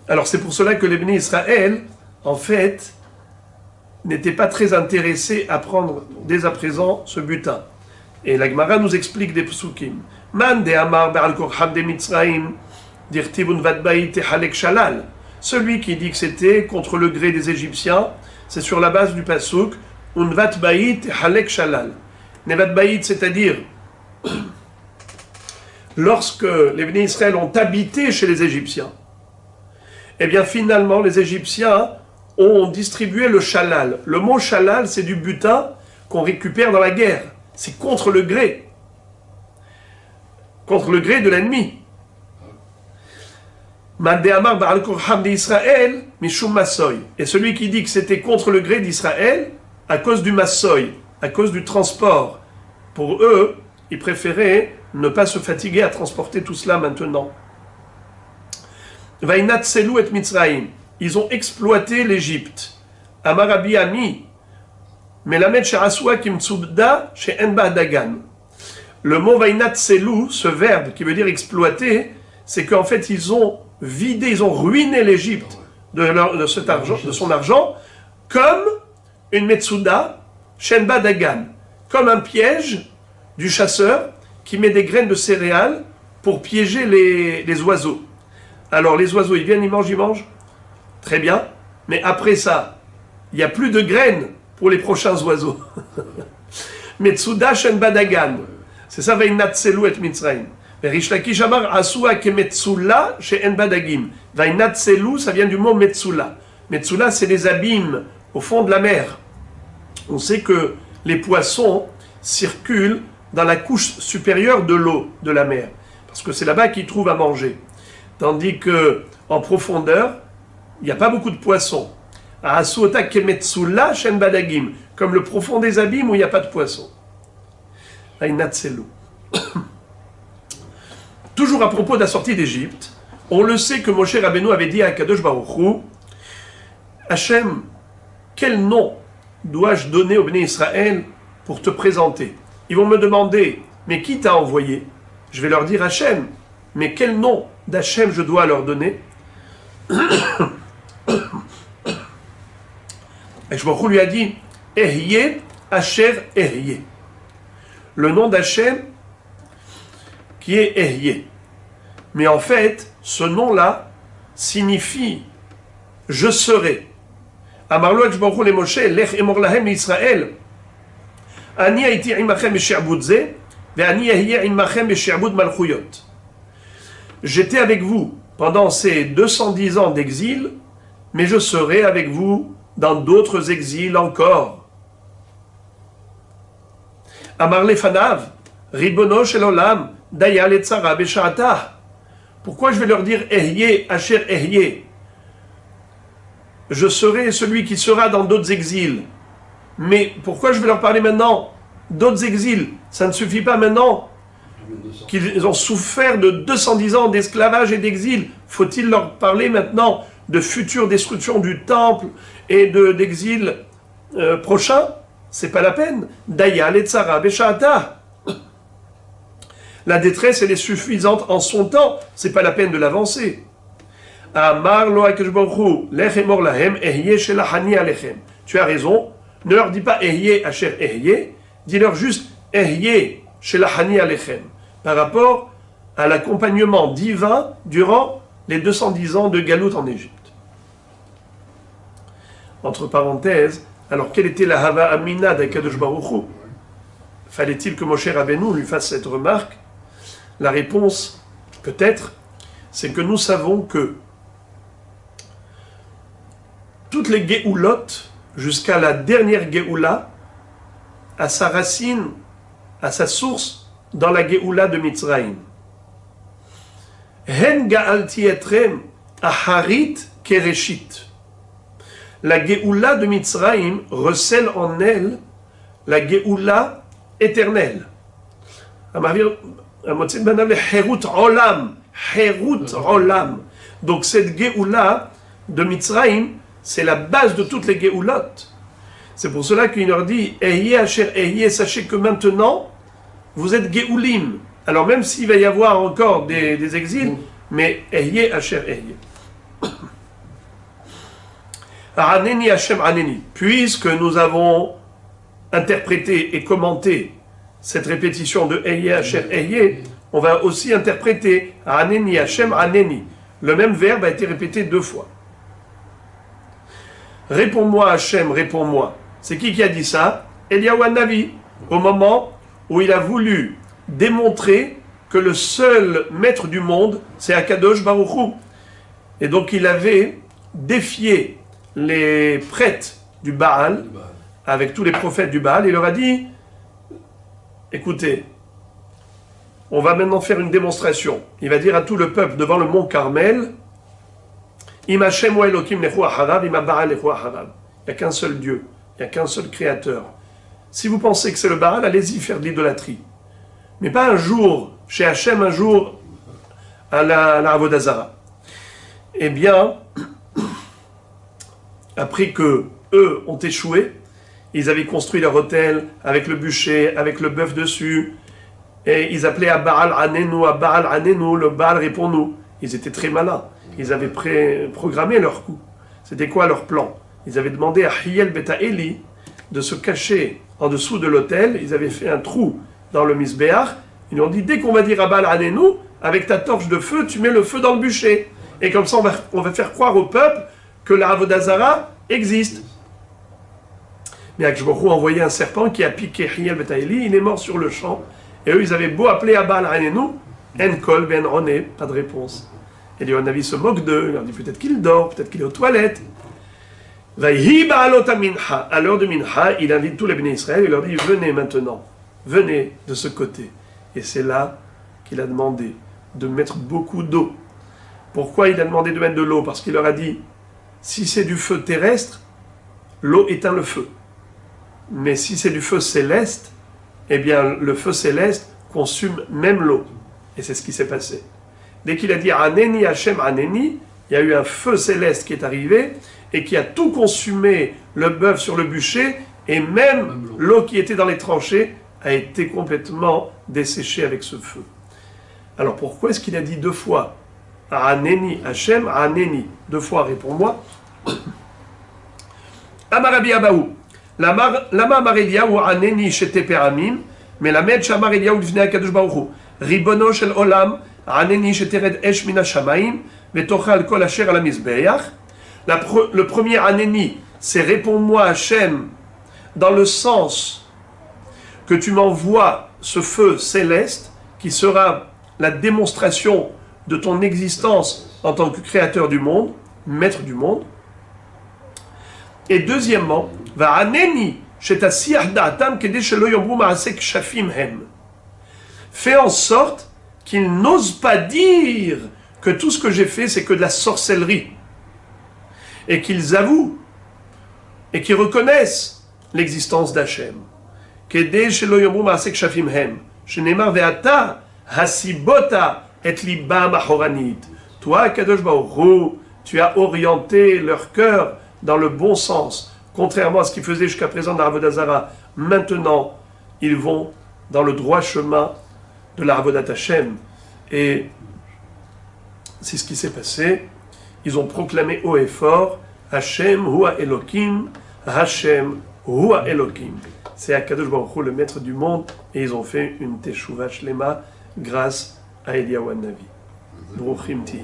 Alors c'est pour cela que les bénis Israël, en fait, n'étaient pas très intéressés à prendre dès à présent ce butin. Et la Gemara nous explique des psukim. Man de Amar Baal Korham de Mitzraïm, dirtibun vadbaït et halek shalal. Celui qui dit que c'était contre le gré des Égyptiens, c'est sur la base du pasuk unvat baït et halek shalal. Nevat baït, c'est-à-dire lorsque les bénis Israël ont habité chez les Égyptiens, eh bien finalement les Égyptiens ont distribué le shalal. Le mot shalal, c'est du butin qu'on récupère dans la guerre. C'est contre le gré. Contre le gré de l'ennemi. Mandéamar Baal Korham d'Israël, Mishum Massoy. Et celui qui dit que c'était contre le gré d'Israël, à cause du Massoy, à cause du transport. Pour eux, ils préféraient ne pas se fatiguer à transporter tout cela maintenant. Vainat Selou et Mitzraïm. Ils ont exploité l'Égypte. Amarabi Ami. Melamed Sharaswa Kimtsubda chez Enba Dagan. Le mot Vainat Selou, ce verbe qui veut dire exploiter, c'est qu'en fait ils ont vidé, ils ont ruiné l'Égypte de son argent, comme une Metsuda chez Enba Dagan. Comme un piège du chasseur qui met des graines de céréales pour piéger les oiseaux. Alors les oiseaux, ils viennent, ils mangent. Très bien. Mais après ça, il n'y a plus de graines pour les prochains oiseaux. Metsuda shen badagan. C'est ça, Vainat Selou et Mitzraïm. Rish Lakish amar asua ke metsula chez en badagim. Vainat Selou, ça vient du mot Metsula. Metsula, c'est les abîmes au fond de la mer. On sait que les poissons circulent dans la couche supérieure de l'eau de la mer. Parce que c'est là-bas qu'ils trouvent à manger. Tandis qu'en profondeur, il n'y a pas beaucoup de poissons. Comme le profond des abîmes où il n'y a pas de poissons. Toujours à propos de la sortie d'Égypte, on le sait que Moshe Rabbeinu avait dit à Kadosh Baruch Hu, Hachem, quel nom dois-je donner au Béné Israël pour te présenter? Ils vont me demander, mais qui t'a envoyé? Je vais leur dire Hachem, mais quel nom d'Hachem je dois leur donner? Et Baruch lui a dit Ehyeh Asher Ehyeh. Le nom d'Hachem qui est Ehyeh. Mais en fait, ce nom-là signifie je serai. Amarlo Baruch le Moshe, Lech emor lahem Israël. Ani haiti imachem b'she'abud ze, ve'ani ehyeh imachem b'she'abud malchuyot. J'étais avec vous pendant ces 210 ans d'exil, mais je serai avec vous dans d'autres exils encore. Amar lefanav, ribono shel olam, daya letzara b'sha'atah. Pourquoi je vais leur dire Ehyeh Asher Ehyeh? Je serai celui qui sera dans d'autres exils. Mais pourquoi je vais leur parler maintenant d'autres exils? Ça ne suffit pas maintenant qu'ils ont souffert de 210 ans d'esclavage et d'exil. Faut-il leur parler maintenant de future destruction du temple et d'exil prochain? C'est pas la peine. Daya letzara b'sha'atah. La détresse, elle est suffisante en son temps. C'est pas la peine de l'avancer. Amar lo HaKadosh Baruch Hu, lech emor lahem ehyeh shelachani alechem. Tu as raison. Ne leur dis pas Ehyeh Asher Ehyeh, dis-leur juste Ehyeh Shelachani Alechem, par rapport à l'accompagnement divin durant les 210 ans de Galout en Égypte. Entre parenthèses, alors quelle était la Hava Amina d'Akadosh Baruch Hu? Fallait-il que Moshe Rabbeinu lui fasse cette remarque? La réponse, peut-être, c'est que nous savons que toutes les Géoulot, jusqu'à la dernière Géoula, à sa racine, à sa source, dans la Géoula de Mitzrayim. Hen ga'alti etrem aharit kereshit. La Géoula de Mitzrayim recèle en elle la Géoula éternelle. Donc cette Géoula de Mitzrayim, c'est la base de toutes les Géoulot. C'est pour cela qu'il leur dit Ehyeh Asher Ehyeh, sachez que maintenant, vous êtes Géoulim. Alors même s'il va y avoir encore des exils, mais Ehyeh Asher Ehyeh. Aneni Hashem Aneni. Puisque nous avons interprété et commenté cette répétition de Ehyeh Asher Ehyeh, on va aussi interpréter Aneni Hashem Aneni. Le même verbe a été répété 2 fois. Réponds-moi Hachem, réponds-moi. C'est qui a dit ça? Eliyahu Hanavi, au moment où il a voulu démontrer que le seul maître du monde, c'est Akadosh Baruch Hu. Et donc il avait défié les prêtres du Baal, avec tous les prophètes du Baal, et il leur a dit, écoutez, on va maintenant faire une démonstration. Il va dire à tout le peuple devant le mont Carmel, il n'y a qu'un seul Dieu, il n'y a qu'un seul Créateur. Si vous pensez que c'est le Baal, allez-y faire de l'idolâtrie. Mais pas un jour chez Hachem, un jour à la Avodah Zara. Eh bien, après que eux ont échoué, ils avaient construit leur autel avec le bûcher, avec le bœuf dessus, et ils appelaient à Baal Anenu, le Baal répond-nous. Ils étaient très malins. Ils avaient programmé leur coup. C'était quoi leur plan? Ils avaient demandé à Hiel Beta Eli de se cacher en dessous de l'autel. Ils avaient fait un trou dans le Misbéach. Ils lui ont dit, dès qu'on va dire à Baal Anenu, avec ta torche de feu, tu mets le feu dans le bûcher. Et comme ça, on va faire croire au peuple que la Avodah Zara existe. Mais Akshbochou a envoyé un serpent qui a piqué Hiel Beta Eli. Il est mort sur le champ. Et eux, ils avaient beau appeler à Baal Anenu, en kol ben roné, pas de réponse. Et Eliyahu Hanavi se moque d'eux, il leur dit peut-être qu'il dort, peut-être qu'il est aux toilettes. Vayhi ba'alot minha. À l'heure de Minha, il invite tous les bénis Israël et leur dit venez maintenant, venez de ce côté. Et c'est là qu'il a demandé de mettre beaucoup d'eau. Pourquoi il a demandé de mettre de l'eau? Parce qu'il leur a dit si c'est du feu terrestre, l'eau éteint le feu. Mais si c'est du feu céleste, eh bien le feu céleste consume même l'eau. Et c'est ce qui s'est passé. Dès qu'il a dit Aneni Hashem Aneni, il y a eu un feu céleste qui est arrivé et qui a tout consumé le bœuf sur le bûcher, et même l'eau qui était dans les tranchées a été complètement desséchée avec ce feu. Alors pourquoi est-ce qu'il a dit 2 fois Aneni Hashem, Aneni. 2 fois, réponds-moi. Amar Rabbi Abahu. Lama Amar Eliyahu Aneni Shete Peramim, Melamed Shamar Eliyahu Lifnei HaKadosh Baruch Hu. Ribono Shel Olam, Aneni Shetered Esh Min HaShamayim, Vetochal Kol Asher Al HaMizbeach. Le premier Aneni, c'est réponds-moi Hashem, dans le sens que tu m'envoies ce feu céleste qui sera la démonstration de ton existence en tant que créateur du monde, maître du monde. Et deuxièmement, va aneni shetasiach da'atam kedei shelo yomru ma'aseh kshafim hem. Fais en sorte qu'ils n'osent pas dire que tout ce que j'ai fait c'est que de la sorcellerie. Et qu'ils avouent et qu'ils reconnaissent l'existence d'Hachem. Kedei shelo yomru ma'aseh kshafim hem. Shenemar ve'ata hasibota et liba mahoranit. Toi, Kadosh Baruch Hu, tu as orienté leur cœur dans le bon sens, contrairement à ce qu'ils faisaient jusqu'à présent dans l'Avodat Zara. Maintenant, ils vont dans le droit chemin de l'Avodat Hashem. Et c'est ce qui s'est passé. Ils ont proclamé haut et fort Hashem Hua Elokim, Hashem Hua Elokim. C'est Akadosh Baruch Hu, le maître du monde, et ils ont fait une Teshuvah Shlema grâce à Eliyahu Hanavi. Bruchim Tihi.